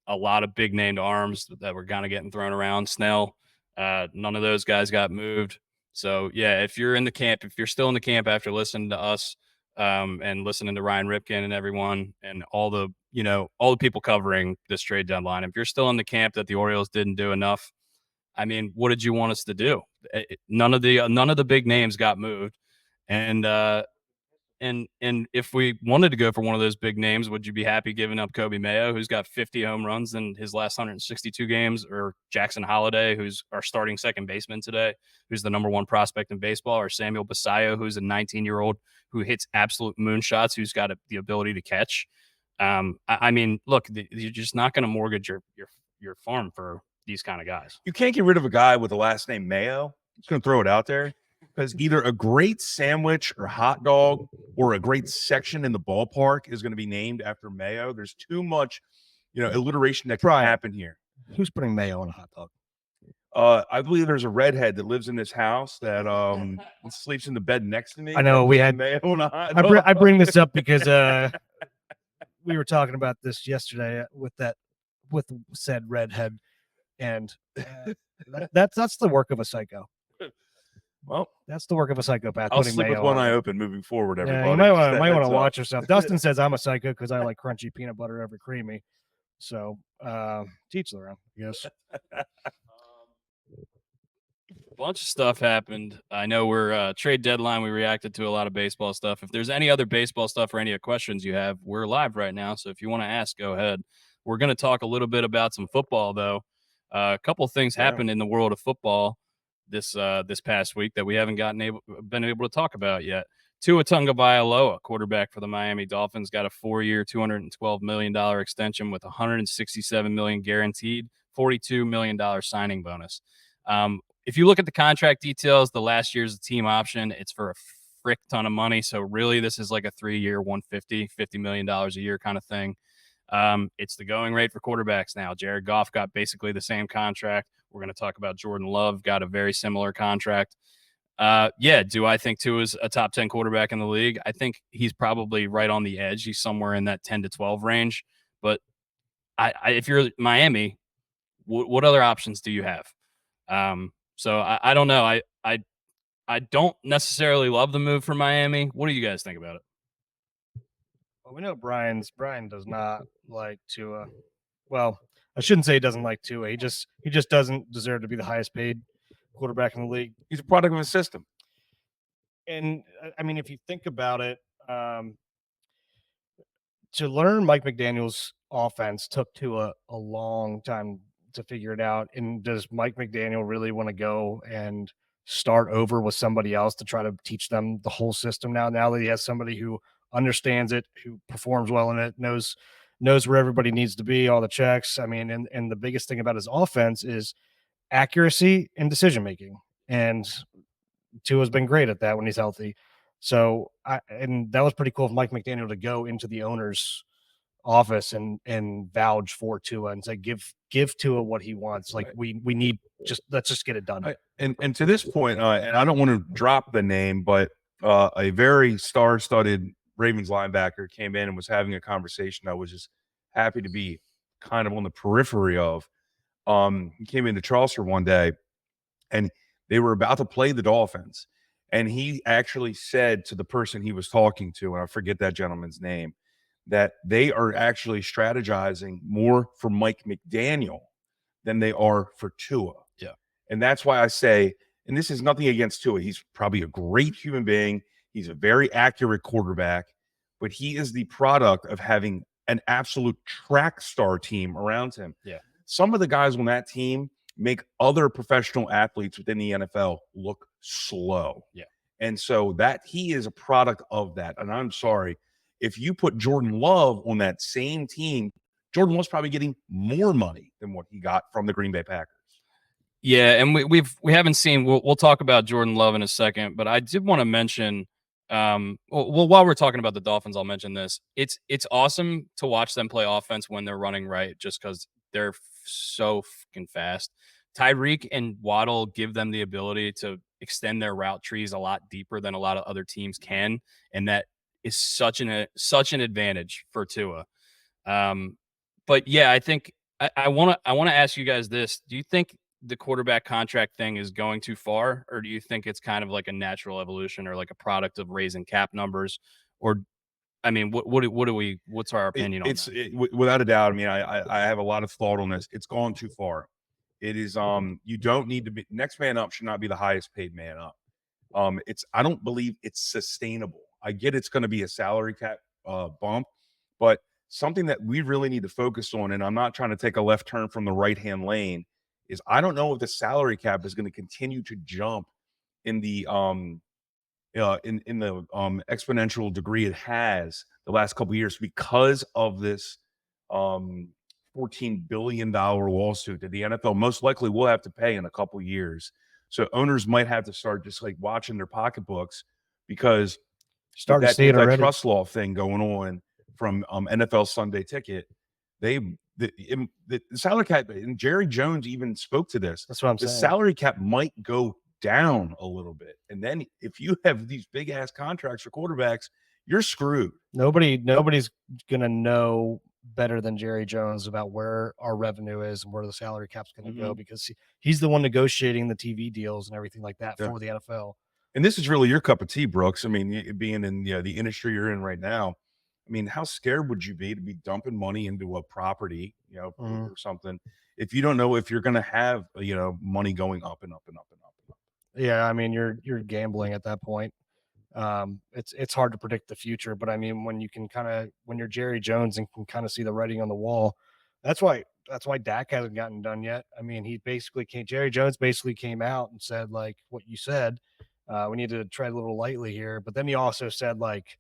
lot of big named arms that were kind of getting thrown around. Snell, none of those guys got moved. So yeah, if you're still in the camp after listening to us and listening to Ryan Ripken and everyone and all the people covering this trade deadline, if you're still in the camp that the Orioles didn't do enough, I mean, what did you want us to do? None of the big names got moved, and if we wanted to go for one of those big names, would you be happy giving up Kobe Mayo, who's got 50 home runs in his last 162 games, or Jackson Holliday, who's our starting second baseman today, who's the number one prospect in baseball, or Samuel Basayo, who's a 19-year-old who hits absolute moonshots, who's got the ability to catch? I mean, look, you're just not going to mortgage your farm for these kind of guys. You can't get rid of a guy with the last name Mayo. I'm just going to throw it out there, because either a great sandwich or hot dog or a great section in the ballpark is going to be named after Mayo. There's too much, alliteration that can happen here. Who's putting mayo on a hot dog? I believe there's a redhead that lives in this house that sleeps in the bed next to me. I know we had Mayo on a hot dog. I bring this up because we were talking about this yesterday with said redhead, and that's the work of a psycho. Well, that's the work of a psychopath. I'll sleep with one eye open moving forward, everybody. Yeah, you might want to watch yourself. Dustin says I'm a psycho because I like crunchy peanut butter over creamy. So teach their own, I guess. A bunch of stuff happened. I know we're trade deadline. We reacted to a lot of baseball stuff. If there's any other baseball stuff or any questions you have, we're live right now. So if you want to ask, go ahead. We're going to talk a little bit about some football, though. A couple of things happened in the world of football this past week that we haven't been able to talk about yet. Tua Tagovailoa, quarterback for the Miami Dolphins, got a 4-year, $212 million extension with $167 million guaranteed, $42 million signing bonus. If you look at the contract details, the last year's team option, it's for a frick ton of money. So really, this is like a 3-year, $50 million a year kind of thing. It's the going rate for quarterbacks now. Jared Goff got basically the same contract. We're going to talk about Jordan Love, got a very similar contract. Do I think Tua's a top 10 quarterback in the league? I think he's probably right on the edge. He's somewhere in that 10 to 12 range. But if you're Miami, what other options do you have? So I don't know. I don't necessarily love the move for Miami. What do you guys think about it? Well, we know Brian does not like Tua. Well, I shouldn't say he doesn't like Tua. He just doesn't deserve to be the highest paid quarterback in the league. He's a product of a system. And I mean, if you think about it, to learn Mike McDaniel's offense took Tua a long time to figure it out. And does Mike McDaniel really want to go and start over with somebody else to try to teach them the whole system now that he has somebody who understands it, who performs well in it, knows where everybody needs to be, all the checks. I mean, and the biggest thing about his offense is accuracy and decision making. And Tua's been great at that when he's healthy. So and that was pretty cool of Mike McDaniel to go into the owner's office and vouch for Tua and say, give Tua what he wants. Like we need let's just get it done. And to this point, and I don't want to drop the name, but a very star-studded Ravens linebacker came in and was having a conversation I was just happy to be kind of on the periphery of. He came into Charleston one day, and they were about to play the Dolphins, and he actually said to the person he was talking to, and I forget that gentleman's name, that they are actually strategizing more for Mike McDaniel than they are for Tua. Yeah. And that's why I say, and this is nothing against Tua, he's probably a great human being. He's a very accurate quarterback, but he is the product of having an absolute track star team around him. Yeah. Some of the guys on that team make other professional athletes within the NFL look slow. Yeah. And so that he is a product of that. And I'm sorry, if you put Jordan Love on that same team, Jordan Love's probably getting more money than what he got from the Green Bay Packers. Yeah, and we haven't seen. We'll talk about Jordan Love in a second, but I did want to mention. Well, while we're talking about the Dolphins, I'll mention this. It's awesome to watch them play offense when they're running right, just because they're so fucking fast. Tyreek and Waddle give them the ability to extend their route trees a lot deeper than a lot of other teams can, and that is such an advantage for Tua. But yeah, I think I want to ask you guys this: do you think the quarterback contract thing is going too far, or do you think it's kind of like a natural evolution or like a product of raising cap numbers? Or, I mean, what's our opinion on that? Without a doubt. I mean, I have a lot of thought on this. It's gone too far. It is, you don't need to be next man up should not be the highest paid man up. I don't believe it's sustainable. I get it's going to be a salary cap bump, but something that we really need to focus on, and I'm not trying to take a left turn from the right-hand lane, is I don't know if the salary cap is going to continue to jump in the exponential degree it has the last couple of years because of this $14 billion lawsuit that the NFL most likely will have to pay in a couple of years. So owners might have to start just like watching their pocketbooks because Starting to see it that already. trust law thing going on from NFL Sunday Ticket. The salary cap, and Jerry Jones even spoke to this. That's what I'm saying. The saying. salary cap might go down a little bit. And then if you have these big ass contracts for quarterbacks, you're screwed. Nobody's going to know better than Jerry Jones about where our revenue is and where the salary cap's going to go, because he's the one negotiating the TV deals and everything like that for the NFL. And this is really your cup of tea, Brooks. I mean, being in the industry you're in right now, I mean, how scared would you be to be dumping money into a property, or something, if you don't know if you're going to have, money going up and up and up and up and up? Yeah, I mean, you're gambling at that point. It's hard to predict the future, but I mean, when you're Jerry Jones and can kind of see the writing on the wall, that's why Dak hasn't gotten done yet. I mean, Jerry Jones basically came out and said, like what you said, we need to tread a little lightly here. But then he also said, like,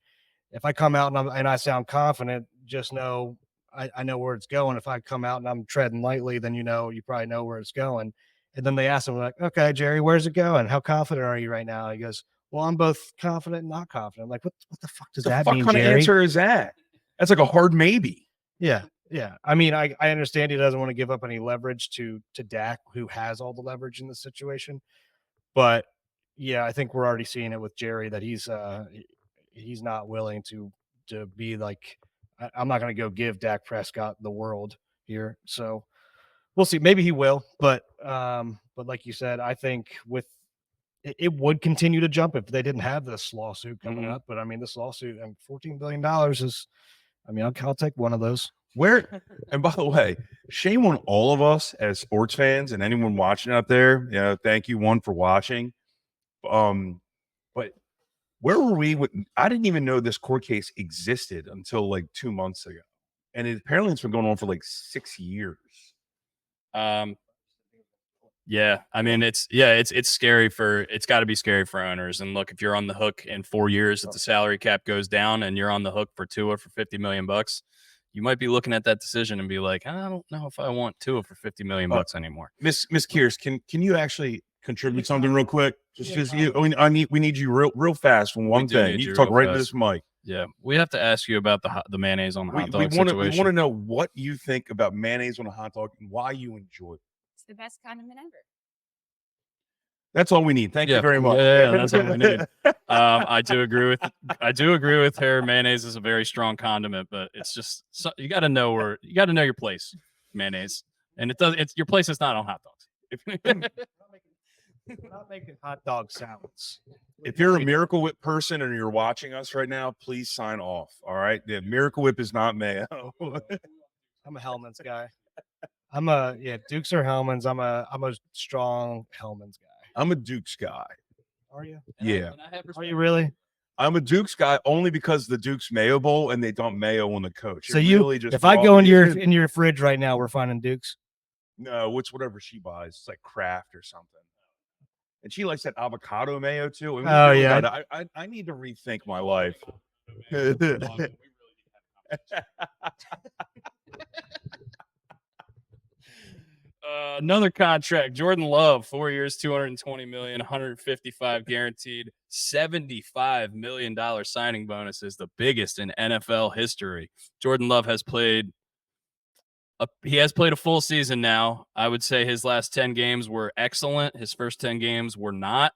if I come out and I sound confident, just know I know where it's going. If I come out and I'm treading lightly, then you probably know where it's going. And then they asked him, like, okay, Jerry, where's it going? How confident are you right now? He goes, well, I'm both confident and not confident. I'm like, what the fuck does that mean, What kind of answer is that? That's like a hard maybe. Yeah. Yeah. I mean, I understand he doesn't want to give up any leverage to Dak, who has all the leverage in the situation. But yeah, I think we're already seeing it with Jerry that he's not willing to be like, I'm not going to go give Dak Prescott the world here. So we'll see. Maybe he will, but like you said, I think it would continue to jump if they didn't have this lawsuit coming up. But I mean, this lawsuit and $14 billion is, I mean, I'll take one of those. And by the way, shame on all of us as sports fans and anyone watching out there. Thank you one for watching. But where were we? I didn't even know this court case existed until like 2 months ago, and apparently it's been going on for like 6 years. Yeah, I mean, it's scary it's got to be scary for owners. And look, if you're on the hook in 4 years, if the salary cap goes down and you're on the hook for Tua for $50 million, you might be looking at that decision and be like, I don't know if I want Tua for $50 million anymore. Miss Kears, can you actually contribute something real quick? We need you real fast on one thing. You talk right into this mic. Yeah, we have to ask you about the mayonnaise on the hot dog situation. We want to know what you think about mayonnaise on a hot dog and why you enjoy it. It's the best condiment ever. That's all we need. Thank you very much. Yeah, that's all we need. I do agree with her. Mayonnaise is a very strong condiment, but it's just you got to know your place. Mayonnaise, and your place is not on hot dogs. We're not making hot dog salads. If you're a Miracle Whip person and you're watching us right now, please sign off. All right, the Miracle Whip is not mayo. I'm a Hellman's guy. Dukes or Hellman's. I'm a strong Hellman's guy. I'm a Dukes guy. Are you? Yeah. Are you really? I'm a Dukes guy only because the Dukes Mayo Bowl and they dump mayo on the coach. So if I go in your fridge right now, we're finding Dukes. No, it's whatever she buys. It's like Kraft or something. And she likes that avocado mayo too. I mean, I need to rethink my life. Another contract, Jordan Love, 4 years, $220 million, 155 guaranteed, $75 million signing bonus is the biggest in NFL history. Jordan Love has played a full season now. I would say his last 10 games were excellent. His first 10 games were not.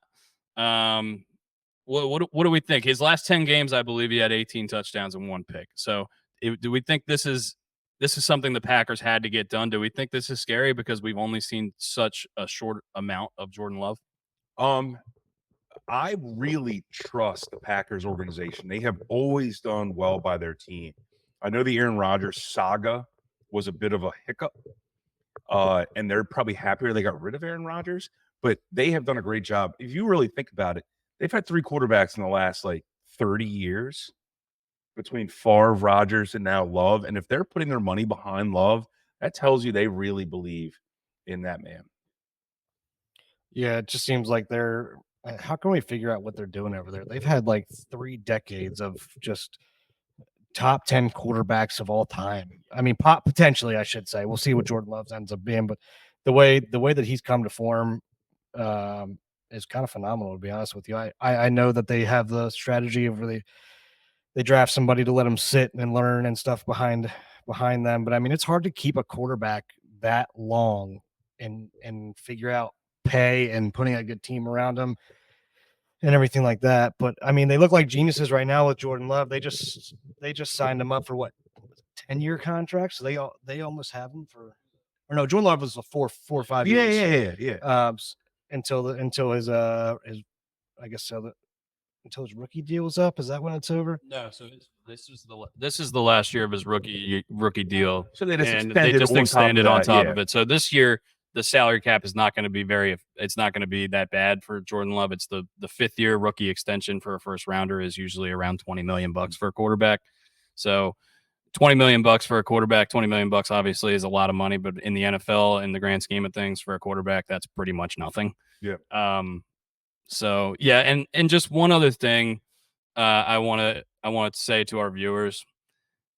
What do we think? His last 10 games, I believe he had 18 touchdowns and 1 pick. So do we think this is something the Packers had to get done? Do we think this is scary because we've only seen such a short amount of Jordan Love? I really trust the Packers organization. They have always done well by their team. I know the Aaron Rodgers saga was a bit of a hiccup, and they're probably happier they got rid of Aaron Rodgers, but they have done a great job. If you really think about it, they've had 3 quarterbacks in the last 30 years between Favre, Rodgers, and now Love. And if they're putting their money behind Love, that tells you they really believe in that man. Yeah, it just seems like they're. How can we figure out what they're doing over there? They've had 3 decades of just top 10 quarterbacks of all time. I mean, potentially, I should say. We'll see what Jordan Love ends up being, but the way that he's come to form is kind of phenomenal, to be honest with you. I know that they have the strategy of really they draft somebody to let them sit and learn and stuff behind them, but I mean, it's hard to keep a quarterback that long and figure out pay and putting a good team around them and everything like that. But I mean, they look like geniuses right now with Jordan Love. They just signed him up for what, 10-year contract. So they almost have him for, or no, Jordan Love was a 4 or 5 years. Yeah. Until his I guess so until his rookie deal was up. Is that when it's over? No. So this is the last year of his rookie deal. So they just extended on top of it. So this year, the salary cap is not going to be it's not going to be that bad for Jordan Love. It's the 5th year rookie extension for a first rounder is usually around $20 million for a quarterback. So $20 million for a quarterback, $20 million obviously is a lot of money, but in the NFL, in the grand scheme of things for a quarterback, that's pretty much nothing. Yeah. So yeah. And just one other thing, I want to say to our viewers,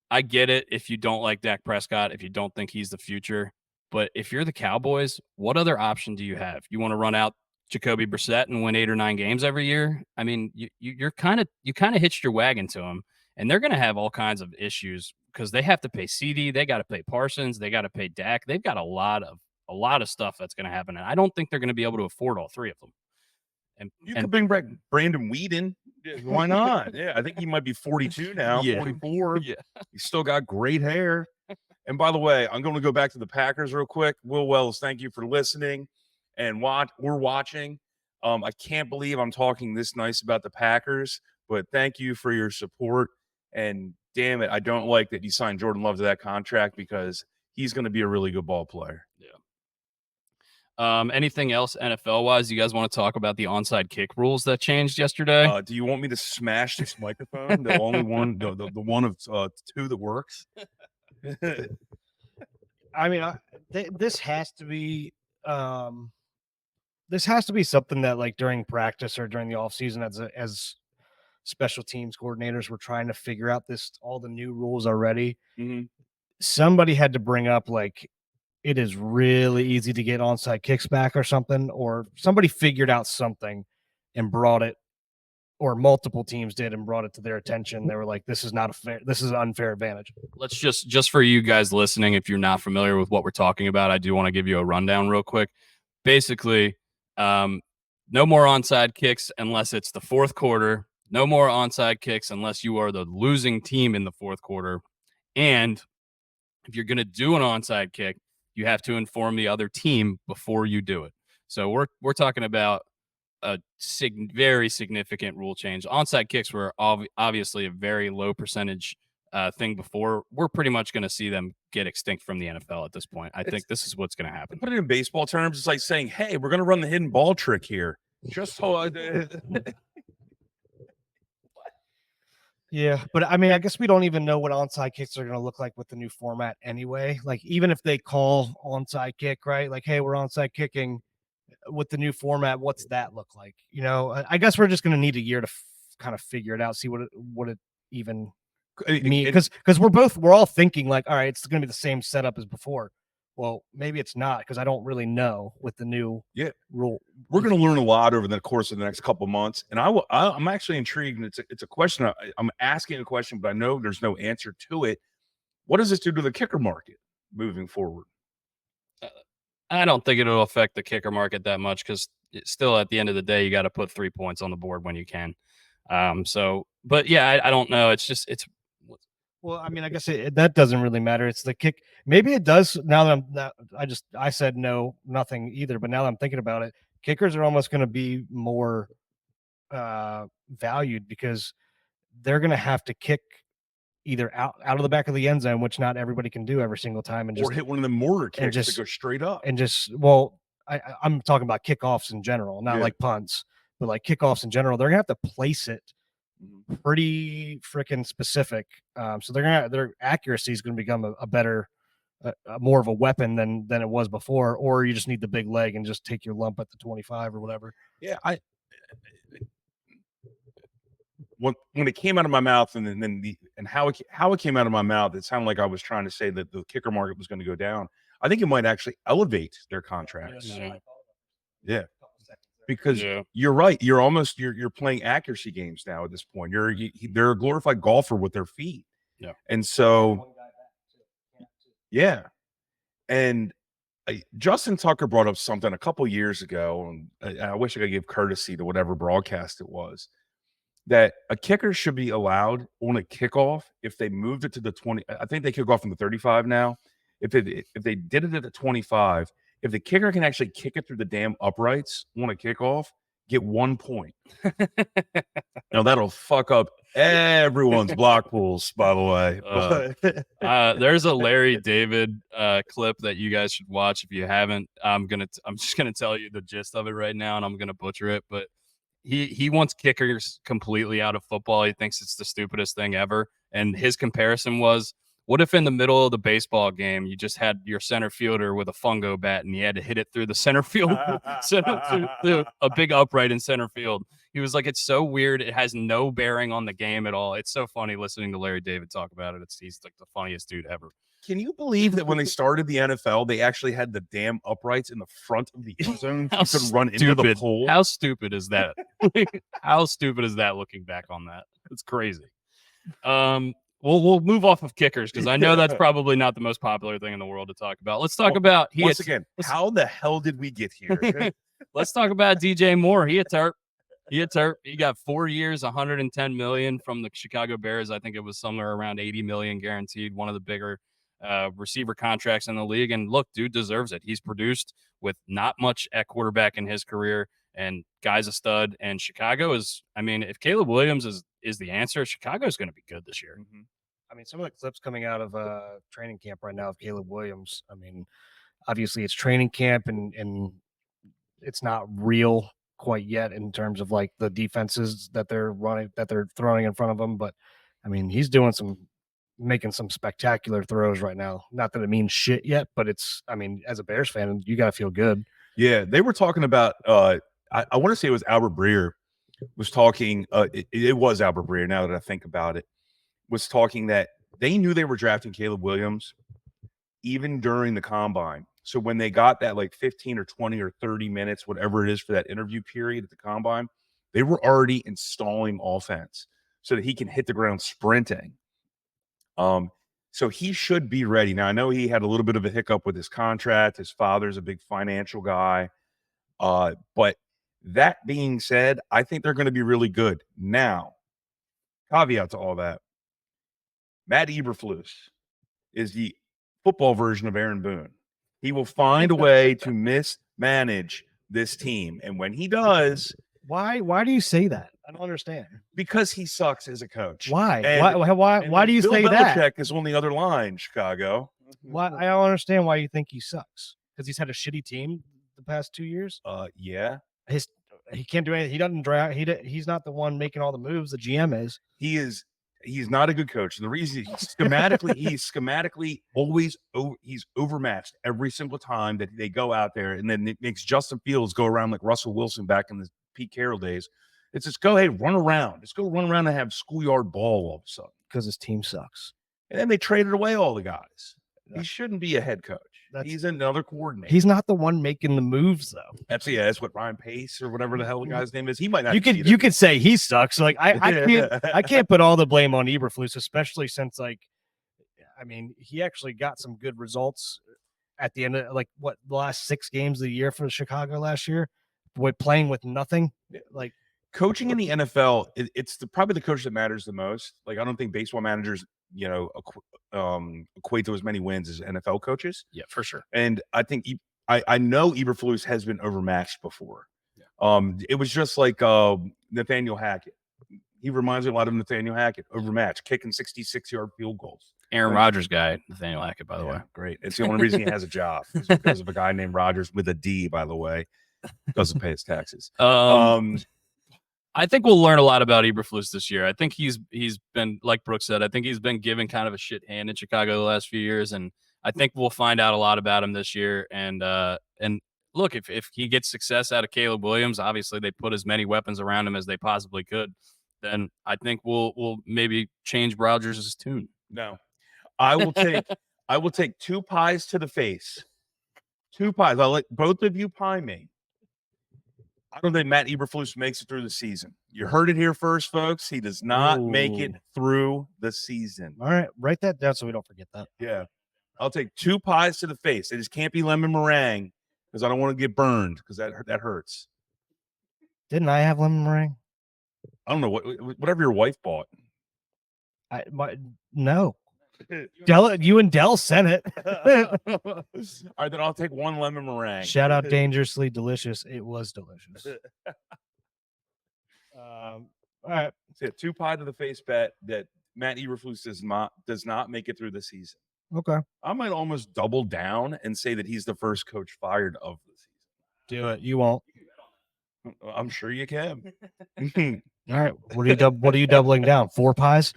I get it. If you don't like Dak Prescott, if you don't think he's the future, but if you're the Cowboys, what other option do you have? You want to run out Jacoby Brissett and win 8 or 9 games every year? I mean, you kind of hitched your wagon to him, and they're going to have all kinds of issues because they have to pay CD, they got to pay Parsons, they got to pay Dak. They've got a lot of stuff that's going to happen, and I don't think they're going to be able to afford all 3 of them. And you could bring back Brandon Whedon. Why not? Yeah, I think he might be 42 now, 44. Yeah. He's still got great hair. And by the way, I'm going to go back to the Packers real quick. Will Wells, thank you for listening and we're watching. I can't believe I'm talking this nice about the Packers, but thank you for your support. And damn it, I don't like that you signed Jordan Love to that contract because he's going to be a really good ball player. Yeah. Anything else NFL wise? You guys want to talk about the onside kick rules that changed yesterday? Do you want me to smash this microphone? The only one, the one of 2 that works. I mean, this has to be something that during practice or during the off season as special teams coordinators, we're trying to figure out all the new rules already. Mm-hmm. Somebody had to bring up it is really easy to get onside kicks back or something, or somebody figured out something and brought it, or multiple teams did and brought it to their attention. They were like, this is an unfair advantage. Let's just for you guys listening, if you're not familiar with what we're talking about, I do want to give you a rundown real quick. Basically, no more onside kicks unless it's the 4th quarter. No more onside kicks unless you are the losing team in the 4th quarter. And if you're going to do an onside kick, you have to inform the other team before you do it. So we're talking about a very significant rule change. Onside kicks were obviously a very low percentage thing before. We're pretty much going to see them get extinct from the NFL at this point. I think this is what's going to happen. Put it in baseball terms, it's like saying, hey, we're going to run the hidden ball trick here. Just so Yeah, but I mean, I guess we don't even know what onside kicks are going to look like with the new format anyway. Even if they call onside kick, right? Hey, we're onside kicking with the new format. What's that look like? I guess we're just going to need a year to kind of figure it out, see what it even me because we're all thinking like, all right, it's going to be the same setup as before. Well, maybe it's not because I don't really know with the new rule. We're going to learn a lot over the course of the next couple months, and I'm actually intrigued. And it's a question. I'm asking a question, but I know there's no answer to it. What does this do to the kicker market moving forward? I don't think it'll affect the kicker market that much because still at the end of the day, you got to put 3 points on the board when you can. But yeah, I don't know. It's well, I mean, I guess that doesn't really matter. It's the kick. Maybe it does now that I said no, nothing either. But now that I'm thinking about it, kickers are almost going to be more valued because they're going to have to kick either out of the back of the end zone, which not everybody can do every single time, and or hit one of the mortar kicks to go straight up. And I'm talking about kickoffs in general, not like punts, but like kickoffs in general. They're gonna have to place it pretty freaking specific. So their accuracy is going to become a better, more of a weapon than it was before. Or you just need the big leg and just take your lump at the 25 or whatever. Yeah, when it came out of my mouth and how it came out of my mouth, it sounded like I was trying to say that the kicker market was going to go down. I think it might actually elevate their contracts. Yeah. Because you're right. You're playing accuracy games now at this point. They're a glorified golfer with their feet. Yeah. And so, yeah. And Justin Tucker brought up something a couple years ago, and I wish I could give courtesy to whatever broadcast it was, that a kicker should be allowed on a kickoff if they moved it to the 20. I think they kick off from the 35 now. If they did it at the 25, if the kicker can actually kick it through the damn uprights on a kickoff, get 1 point. Now that'll fuck up everyone's block pools, by the way. There's a Larry David clip that you guys should watch if you haven't. I'm just gonna tell you the gist of it right now, and I'm gonna butcher it, but he wants kickers completely out of football. He thinks it's the stupidest thing ever. And his comparison was, what if in the middle of the baseball game, you just had your center fielder with a fungo bat and you had to hit it through the center field, through a big upright in center field? He was like, it's so weird. It has no bearing on the game at all. It's so funny listening to Larry David talk about it. He's like the funniest dude ever. Can you believe that when they started the NFL, they actually had the damn uprights in the front of the end zone so you could run into the pole? How stupid is that? How stupid is that looking back on that? It's crazy. We'll move off of kickers because I know that's probably not the most popular thing in the world to talk about. Let's talk about how the hell did we get here? Let's talk about DJ Moore. He a Terp. He got 4 years, $110 million from the Chicago Bears. I think it was somewhere around $80 million guaranteed. One of the bigger receiver contracts in the league. And look, dude deserves it. He's produced with not much at quarterback in his career, and guy's a stud. And Chicago is, I mean, if Caleb Williams is the answer, Chicago is going to be good this year. Mm-hmm. I mean, some of the clips coming out of training camp right now of Caleb Williams, I mean, obviously it's training camp and it's not real quite yet in terms of like the defenses that they're running, that they're throwing in front of them. But I mean, he's making some spectacular throws right now. Not that it means shit yet, but I mean, as a Bears fan, you got to feel good. Yeah. They were talking about, I want to say it was Albert Breer was talking. It was Albert Breer. Now that I think about it, was talking that they knew they were drafting Caleb Williams even during the combine. So when they got that like 15 or 20 or 30 minutes, whatever it is for that interview period at the combine, they were already installing offense so that he can hit the ground sprinting. So he should be ready. Now, I know he had a little bit of a hiccup with his contract. His father's a big financial guy. But that being said, I think they're going to be really good. Now, caveat to all that, Matt Eberflus is the football version of Aaron Boone. He will find a way to mismanage this team. And when he does... Why do you say that? I don't understand. Because he sucks as a coach. Why? Why do you say that? Bill Belichick is on the other line, Chicago. Why? I don't understand why you think he sucks. Because he's had a shitty team the past 2 years? Yeah. He can't do anything. He doesn't draft. He's not the one making all the moves. The GM is. He's not a good coach. The reason he's schematically always he's overmatched every single time that they go out there, and then it makes Justin Fields go around like Russell Wilson back in the Pete Carroll days, It's just go ahead, run around. Just go run around and have schoolyard ball all of a sudden. Because his team sucks. And then they traded away all the guys. He shouldn't be a head coach. He's another coordinator. He's not the one making the moves, though. That's what Ryan Pace or whatever the hell the guy's name is. He might not. You could say he sucks. Like I can't put all the blame on Eberflus, especially since he actually got some good results at the end of the last 6 games of the year for Chicago last year, with playing with nothing. Like coaching in the NFL, it's probably the coach that matters the most. Like I don't think baseball managers, equate to as many wins as NFL coaches. Yeah, for sure. And I think I know Eberflus has been overmatched before. Yeah. It was just like Nathaniel Hackett. He reminds me a lot of Nathaniel Hackett, overmatched, kicking 66-yard field goals. Aaron Rodgers guy, Nathaniel Hackett, by the way. Great. It's the only reason he has a job. It's because of a guy named Rodgers with a D, by the way. Doesn't pay his taxes. I think we'll learn a lot about Eberflus this year. I think he's been, like Brooks said, I think he's been given kind of a shit hand in Chicago the last few years, and I think we'll find out a lot about him this year. And look, if he gets success out of Caleb Williams, obviously they put as many weapons around him as they possibly could, then I think we'll maybe change Rodgers' tune. No, I will take 2 pies to the face. 2 pies. I'll let both of you pie me. I don't think Matt Eberflus makes it through the season. You heard it here first, folks. He does not make it through the season. All right, write that down so we don't forget that. Yeah. I'll take 2 pies to the face. It just can't be lemon meringue because I don't want to get burned because that hurts. Didn't I have lemon meringue? I don't know whatever your wife bought. No. You and Dell sent it. All right, then I'll take 1 lemon meringue. Shout out Dangerously Delicious. It was delicious. All right. So 2 pie to the face bet that Matt Eberflus does not make it through the season. Okay. I might almost double down and say that he's the first coach fired of the season. Do it. You won't. I'm sure you can. All right. What are you doubling down? 4 pies?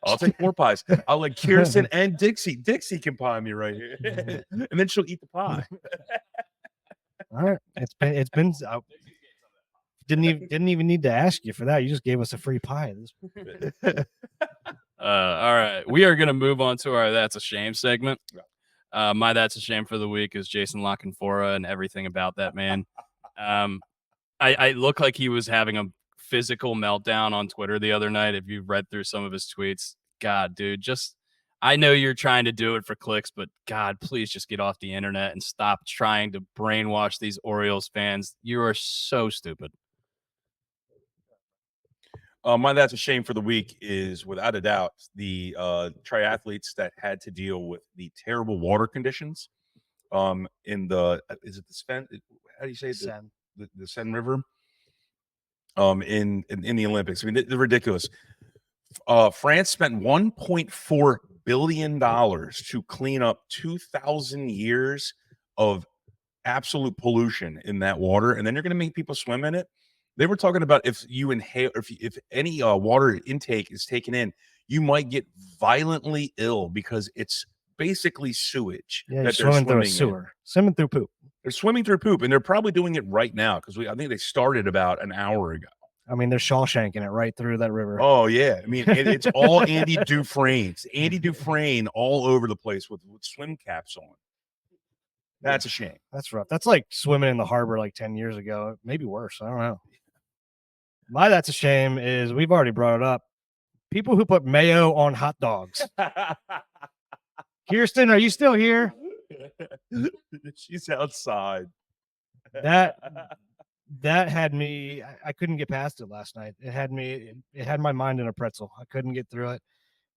I'll take 4 pies. I'll let Kirsten and Dixie. Dixie can pie me right here, and then she'll eat the pie. All right. It's been. Didn't even need to ask you for that. You just gave us a free pie. All right. We are going to move on to our That's a Shame segment. My That's a Shame for the week is Jason La Canfora and everything about that man. I look like he was having a physical meltdown on Twitter the other night. If you've read through some of his tweets, God, dude, I know you're trying to do it for clicks, but God, please just get off the internet and stop trying to brainwash these Orioles fans. You are so stupid. My That's a Shame for the week is, without a doubt, the triathletes that had to deal with the terrible water conditions in the is it the Sven? How do you say it? The Seine River in the Olympics. I mean, they're ridiculous. France spent $1.4 billion to clean up 2,000 years of absolute pollution in that water, and then you're going to make people swim in it. They were talking about if you inhale, if any water intake is taken in, you might get violently ill because it's basically sewage. Yeah, you're swimming through a sewer, swimming through poop. They're swimming through poop, and they're probably doing it right now because I think they started about an hour ago. I mean, they're Shawshanking it right through that river. Oh, yeah. I mean, it's all Andy Dufresne's. Andy Dufresne all over the place with swim caps on. That's a shame. That's rough. That's like swimming in the harbor like 10 years ago. Maybe worse. I don't know. My That's a Shame is, we've already brought it up, people who put mayo on hot dogs. Kirsten, are you still here? She's outside. That had me, I couldn't get past it last night. It had my mind in a pretzel. I couldn't get through it.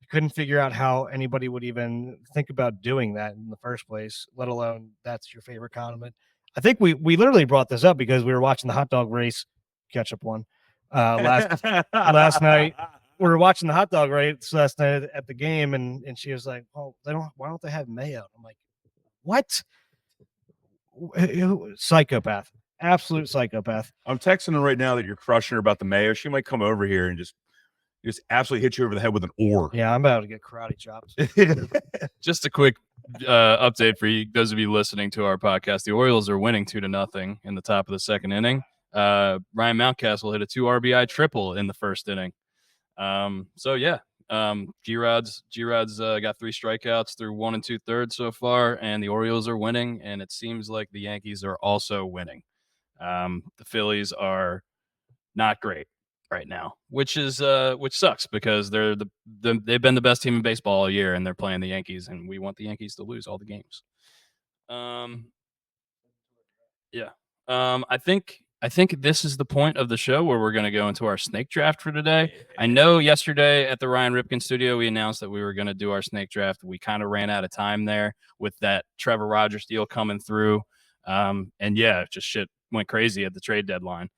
I couldn't figure out how anybody would even think about doing that in the first place, let alone that's your favorite condiment. I think we literally brought this up because we were watching the hot dog race, ketchup one, last night. We were watching the hot dog race last night at the game, and she was like, "Oh, why don't they have mayo?" I'm like, "What? Psychopath, absolute psychopath." I'm texting her right now that you're crushing her about the mayo. She might come over here and just absolutely hit you over the head with an oar. Yeah, I'm about to get karate chops. Just a quick update for you, those of you listening to our podcast. The Orioles are winning 2-0 in the top of the second inning. Ryan Mountcastle hit a 2 RBI triple in the first inning. So yeah, G-Rod's got 3 strikeouts through 1 2/3 so far, and the Orioles are winning, and it seems like the Yankees are also winning. The Phillies are not great right now, which sucks because they've been the best team in baseball all year, and they're playing the Yankees, and we want the Yankees to lose all the games. Yeah. I think this is the point of the show where we're going to go into our snake draft for today. I know yesterday at the Ryan Ripken studio, we announced that we were going to do our snake draft. We kind of ran out of time there with that Trevor Rogers deal coming through. And yeah, just shit went crazy at the trade deadline.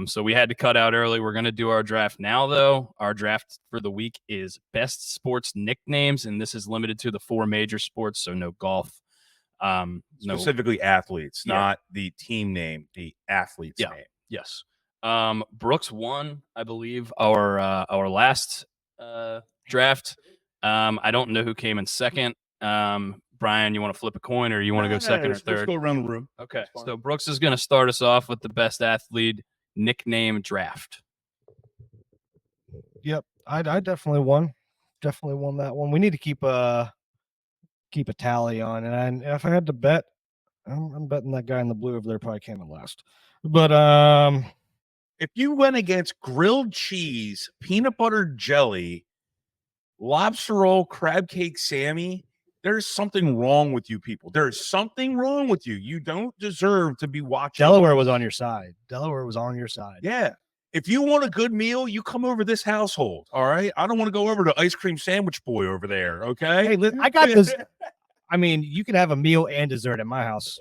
So we had to cut out early. We're going to do our draft now, though. Our draft for the week is best sports nicknames, and this is limited to the 4 major sports, so no golf. Specifically athletes, not the team name, the athlete's name. Yes. Brooks won, I believe, our last draft. I don't know who came in second. Brian, you want to flip a coin, or you want to go second or third? Let's go around the room. Okay. So Brooks is going to start us off with the best athlete nickname draft. Yep, I definitely won. Definitely won that one. We need to keep a tally on, and if I had to bet, I'm betting that guy in the blue over there probably came in last. But if you went against grilled cheese, peanut butter jelly, lobster roll, crab cake, Sammy, there's something wrong with you people. There's something wrong with you. You don't deserve to be watching. Delaware was on your side. Delaware was on your side. Yeah. If you want a good meal, you come over this household. All right. I don't want to go over to Ice Cream Sandwich Boy over there. Okay. Hey, listen, I got this. I mean, you can have a meal and dessert at my house.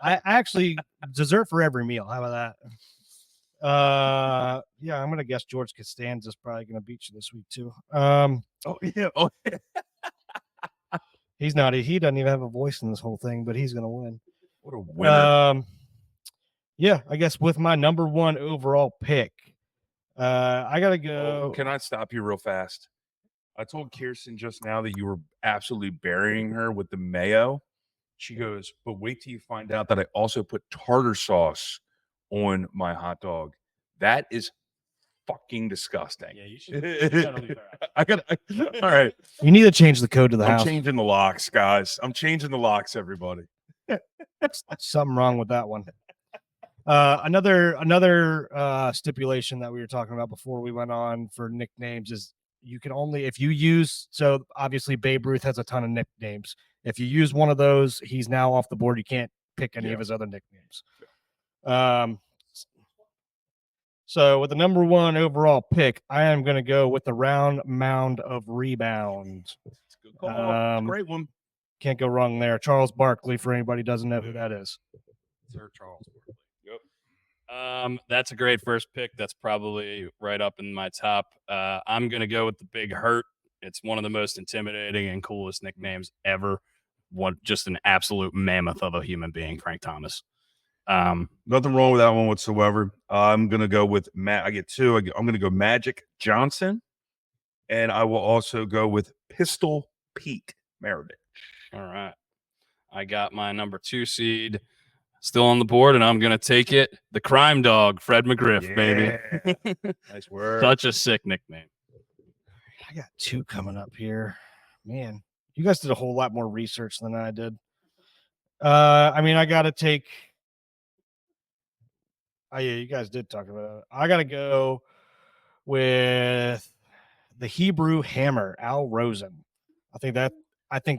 I actually dessert for every meal. How about that? Yeah, I'm gonna guess George Costanza's probably gonna beat you this week too. Oh yeah. He's not. He doesn't even have a voice in this whole thing, but he's gonna win. What a winner. Yeah, I guess with my number 1 overall pick, I gotta go. Can I stop you real fast? I told Kirsten just now that you were absolutely burying her with the mayo. She goes, but wait till you find out that I also put tartar sauce on my hot dog. That is fucking disgusting. Yeah, you should. All right. You need to change the code to the I'm house. changing the locks, guys. I'm changing the locks, everybody. Something wrong with that one. Another stipulation that we were talking about before we went on for nicknames is you can only, if you use, so obviously Babe Ruth has a ton of nicknames. If you use one of those, he's now off the board. You can't pick any of his other nicknames. So with the number 1 overall pick, I am going to go with the round mound of rebound. Good call. Great one. Can't go wrong there. Charles Barkley, for anybody who doesn't know who that is. Sir Charles Barkley. Yep. That's a great first pick. That's probably right up in my top. I'm going to go with the Big Hurt. It's one of the most intimidating and coolest nicknames ever. Just an absolute mammoth of a human being, Frank Thomas. Nothing wrong with that one whatsoever. I'm gonna go with I get 2. I'm gonna go Magic Johnson, and I will also go with Pistol Pete Maravich. All right, I got my number 2 seed still on the board, and I'm gonna take it. The Crime Dog, Fred McGriff, baby. Nice work. Such a sick nickname. I got 2 coming up here, man. You guys did a whole lot more research than I did. I mean, I got to take. Oh, yeah, you guys did talk about it. I got to go with the Hebrew Hammer, Al Rosen. I think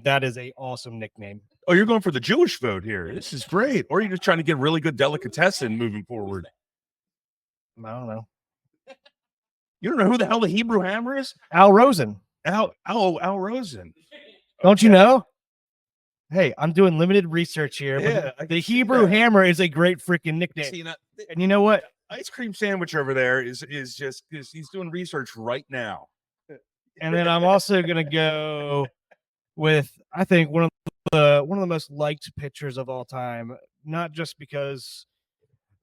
that is a awesome nickname. Oh, you're going for the Jewish vote here. This is great. Or you're just trying to get really good delicatessen moving forward. I don't know. You don't know who the hell the Hebrew Hammer is? Al Rosen. Al Rosen. Don't you know? Hey, I'm doing limited research here. Yeah, but the Hebrew Hammer is a great freaking nickname. And you know what? Ice Cream Sandwich over there is he's doing research right now. And then I'm also gonna go with, I think, one of the most liked pitchers of all time, not just because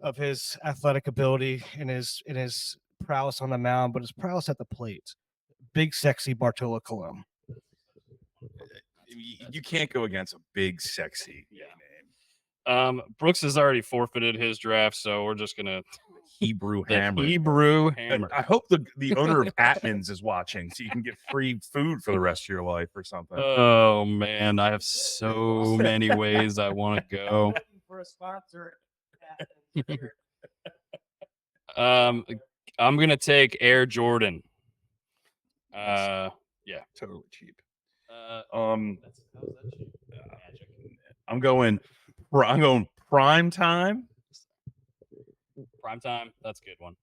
of his athletic ability and his prowess on the mound, but his prowess at the plate. Big sexy Bartolo Colon. You can't go against a big sexy name. Brooks has already forfeited his draft, so we're just gonna Hebrew the Hammer. Hebrew And Hammer. I hope the owner of Atman's is watching, so you can get free food for the rest of your life or something. Oh man, I have so many ways I want to go. For a sponsor. I'm gonna take Air Jordan. Yeah, totally cheap. How's that cheap? Magic. I'm going prime time Prime time. That's a good one.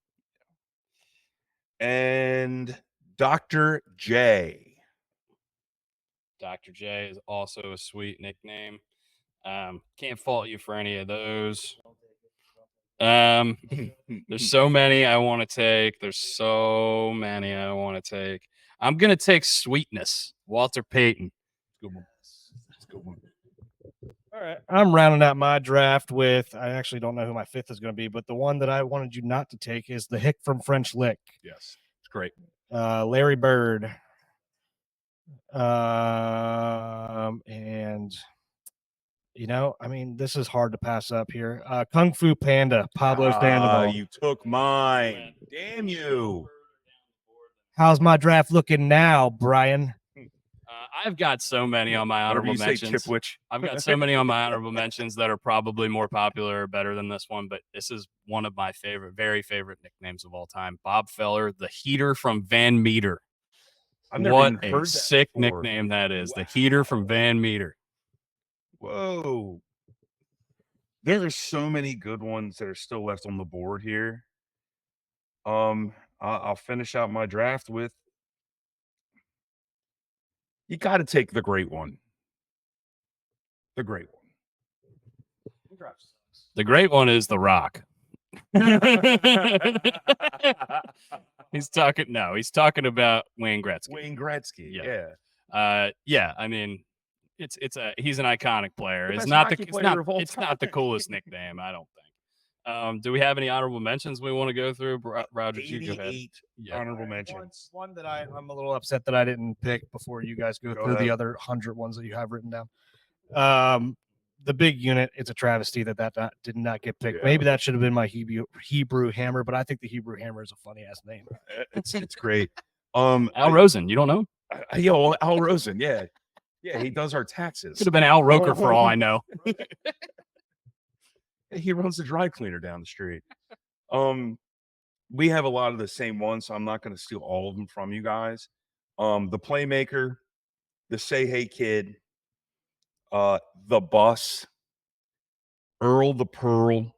and Dr. J. Dr. J is also a sweet nickname. Can't fault you for any of those. There's so many I want to take. I'm gonna take Sweetness. Walter Payton. Good one. That's a good one. All right. I'm rounding out my draft with, I actually don't know who my fifth is going to be, but the one that I wanted you not to take is the Hick from French Lick. Yes, it's great. Larry Bird. And I mean, this is hard to pass up here. Kung Fu Panda, Pablo Sandoval. You took mine. Damn you. How's my draft looking now, Brian? I've got so many on my Whatever honorable you say, mentions. Chipwich. I've got so many on my honorable mentions that are probably more popular or better than this one, but this is one of my very favorite nicknames of all time. Bob Feller, the Heater from Van Meter. I've never What even a heard that sick before. nickname that is. The Heater from Van Meter. Whoa. There are so many good ones that are still left on the board here. I'll finish out my draft with, you got to take the great one. The great one. The great one is The Rock. He's talking about Wayne Gretzky. Wayne Gretzky. Yeah. Yeah, I mean, he's an iconic player. The It's best not hockey player of all it's not the time. coolest nickname, I don't think. Do we have any honorable mentions we want to go through? Roger, you go ahead. 88 honorable mentions. One that I'm a little upset that I didn't pick before you guys go through the other 100 ones that you have written down. The big unit, it's a travesty that did not get picked. Yeah. Maybe that should have been my Hebrew Hammer, but I think the Hebrew Hammer is a funny ass name. It's great. Al Rosen, you don't know? Al Rosen, yeah. Yeah, he does our taxes. Could have been Al Roker for all I know. He runs the dry cleaner down the street. We have a lot of the same ones, so I'm not going to steal all of them from you guys. The Playmaker, the Say Hey Kid, the Bus, Earl the Pearl,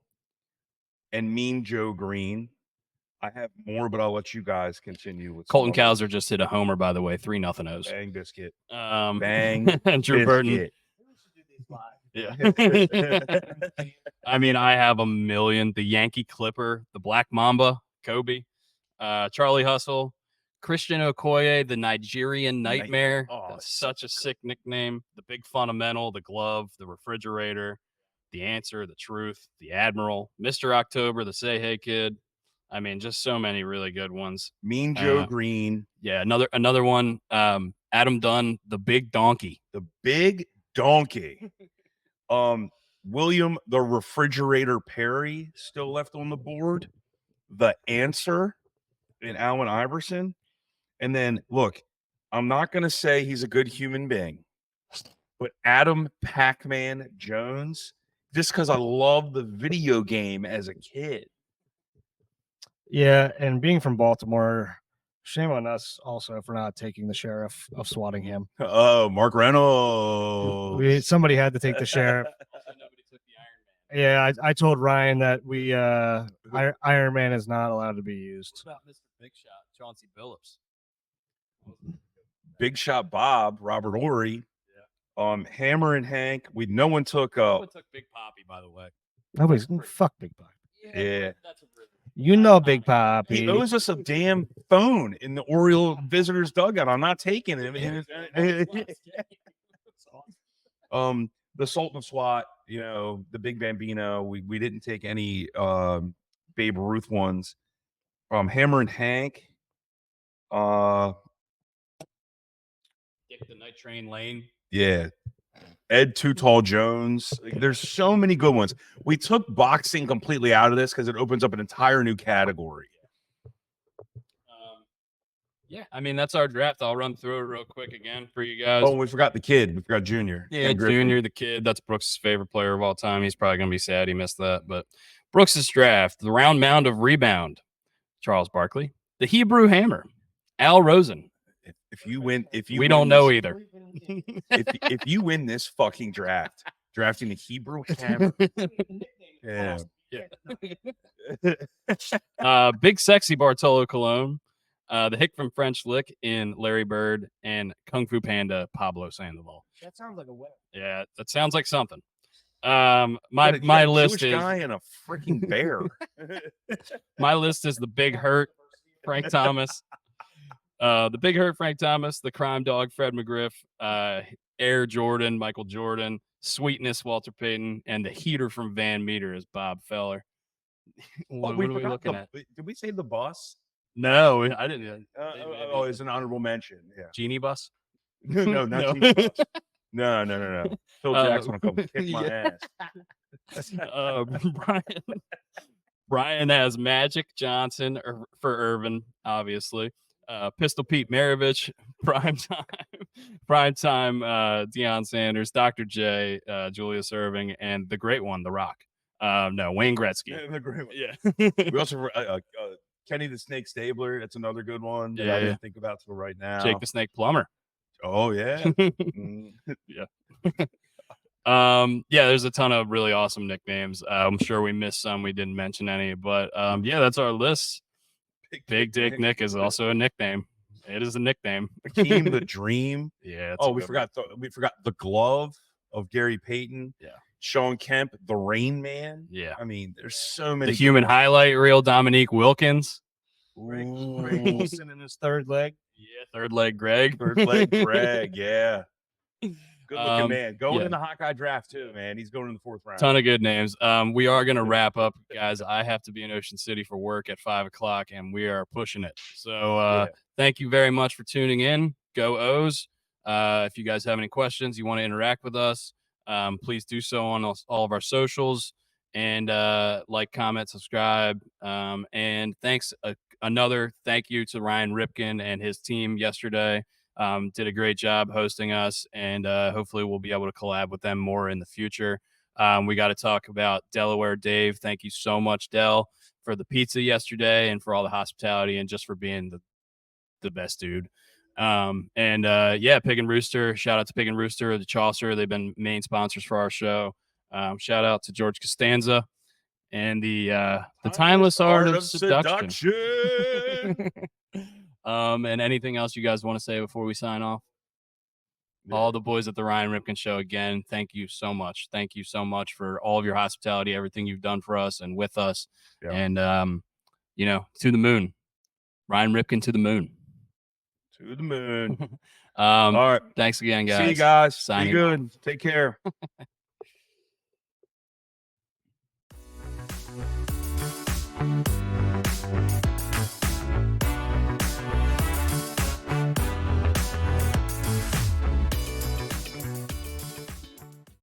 and Mean Joe Green. I have more, but I'll let you guys continue with Colton Cowser just hit a homer, by the way, 3-0 O's. Bang Biscuit. Bang. And Drew Burton. Yeah. I mean, I have a million. The Yankee Clipper, the Black Mamba, Kobe, Charlie Hustle, Christian Okoye, the Nigerian Nightmare. That's such a sick nickname. The Big Fundamental, the Glove, the Refrigerator, the Answer, the Truth, the Admiral, Mr. October, the Say Hey Kid. I mean, just so many really good ones. Mean Joe Green. Yeah, another one. Adam Dunn, the Big Donkey. The Big Donkey. William the Refrigerator Perry still left on the board. The Answer in Allen Iverson. And then look, I'm not going to say he's a good human being, but Adam Pac-Man Jones, just because I love the video game as a kid. Yeah, and being from Baltimore, shame on us also for not taking the sheriff of Swattingham. Oh, Mark Reynolds. Somebody had to take the sheriff. Nobody took the Iron Man. Yeah, I told Ryan that Iron Man is not allowed to be used. What about Mr. Big Shot, Chauncey Billups? Big Shot Bob, Robert Ory. Yeah. Hammer and Hank. No one took Big Poppy, by the way. Nobody's fuck Big Poppy. Yeah. That's a really Big Poppy. He owes us a damn phone in the Oriole visitors dugout. I'm not taking him. The Sultan of SWAT, the Big Bambino. We didn't take any Babe Ruth ones. Hammer and Hank. Dick the Night Train Lane. Yeah. Ed Too Tall Jones. Like, there's so many good ones. We took boxing completely out of this because it opens up an entire new category. Yeah, I mean, that's our draft. I'll run through it real quick again for you guys. Oh, we forgot the kid. We forgot Junior. Yeah, Ken Griffey. Junior, the kid. That's Brooks' favorite player of all time. He's probably going to be sad he missed that. But Brooks' draft, the round mound of rebound, Charles Barkley, the Hebrew Hammer, Al Rosen. If you win, we don't know either. If you win this fucking draft, drafting the Hebrew Hammer, yeah. Big sexy Bartolo Colon, the Hick from French Lick in Larry Bird, and Kung Fu Panda Pablo Sandoval. That sounds like a winner. Yeah, that sounds like something. My list Jewish is guy and a freaking bear. my list is the Big Hurt, Frank Thomas, the Big Hurt, Frank Thomas, the Crime Dog, Fred McGriff, Air Jordan, Michael Jordan, Sweetness, Walter Payton, and the Heater from Van Meter is Bob Feller. What are we looking at? Did we say the bus? No, I didn't. Oh, it's an honorable mention. Yeah. Genie Bus? No, not Genie Bus. No. Phil Jackson will come kick my ass. Brian has Magic Johnson for Irvin, obviously. Pistol Pete Maravich, Primetime, Deion Sanders, Dr. J, Julius Erving, and the great one, The Rock. No, Wayne Gretzky. Yeah, the great one. Yeah. We also Kenny the Snake Stabler. That's another good one that I didn't think about till right now. Jake the Snake Plumber. Oh yeah. Yeah. Yeah, there's a ton of really awesome nicknames. I'm sure we missed some. We didn't mention any, but yeah, that's our list. Big Dick Nick is also a nickname. It is a nickname. Hakeem the Dream. Yeah. We forgot the glove of Gary Payton. Yeah. Sean Kemp, the Rain Man. Yeah. I mean, there's so many. The human highlight reel, Dominique Wilkins. Greg Wilson in his third leg. Yeah, third leg Greg. Third leg Greg, yeah. Good looking man. Going in the Hawkeye draft too, man. He's going in the 4th round. Ton of good names. We are going to wrap up, guys. I have to be in Ocean City for work at 5:00, and we are pushing it. So thank you very much for tuning in. Go O's. If you guys have any questions, you want to interact with us, please do so on all of our socials, and like, comment, subscribe. And thanks. Another thank you to Ryan Ripken and his team yesterday. Did a great job hosting us, and hopefully we'll be able to collab with them more in the future. We got to talk about Delaware Dave. Thank you so much, Del, for the pizza yesterday and for all the hospitality and just for being the best dude. Yeah, Pig and Rooster. Shout out to Pig and Rooster, the Chasseur. They've been main sponsors for our show. Shout out to George Costanza and the timeless art of seduction. And anything else you guys want to say before we sign off? Yeah. All the boys at the Ryan Ripken Show, again, thank you so much. Thank you so much for all of your hospitality, everything you've done for us and with us. Yeah. And, to the moon. Ryan Ripken to the moon. To the moon. All right. Thanks again, guys. See you guys. Signing Be good. Take care.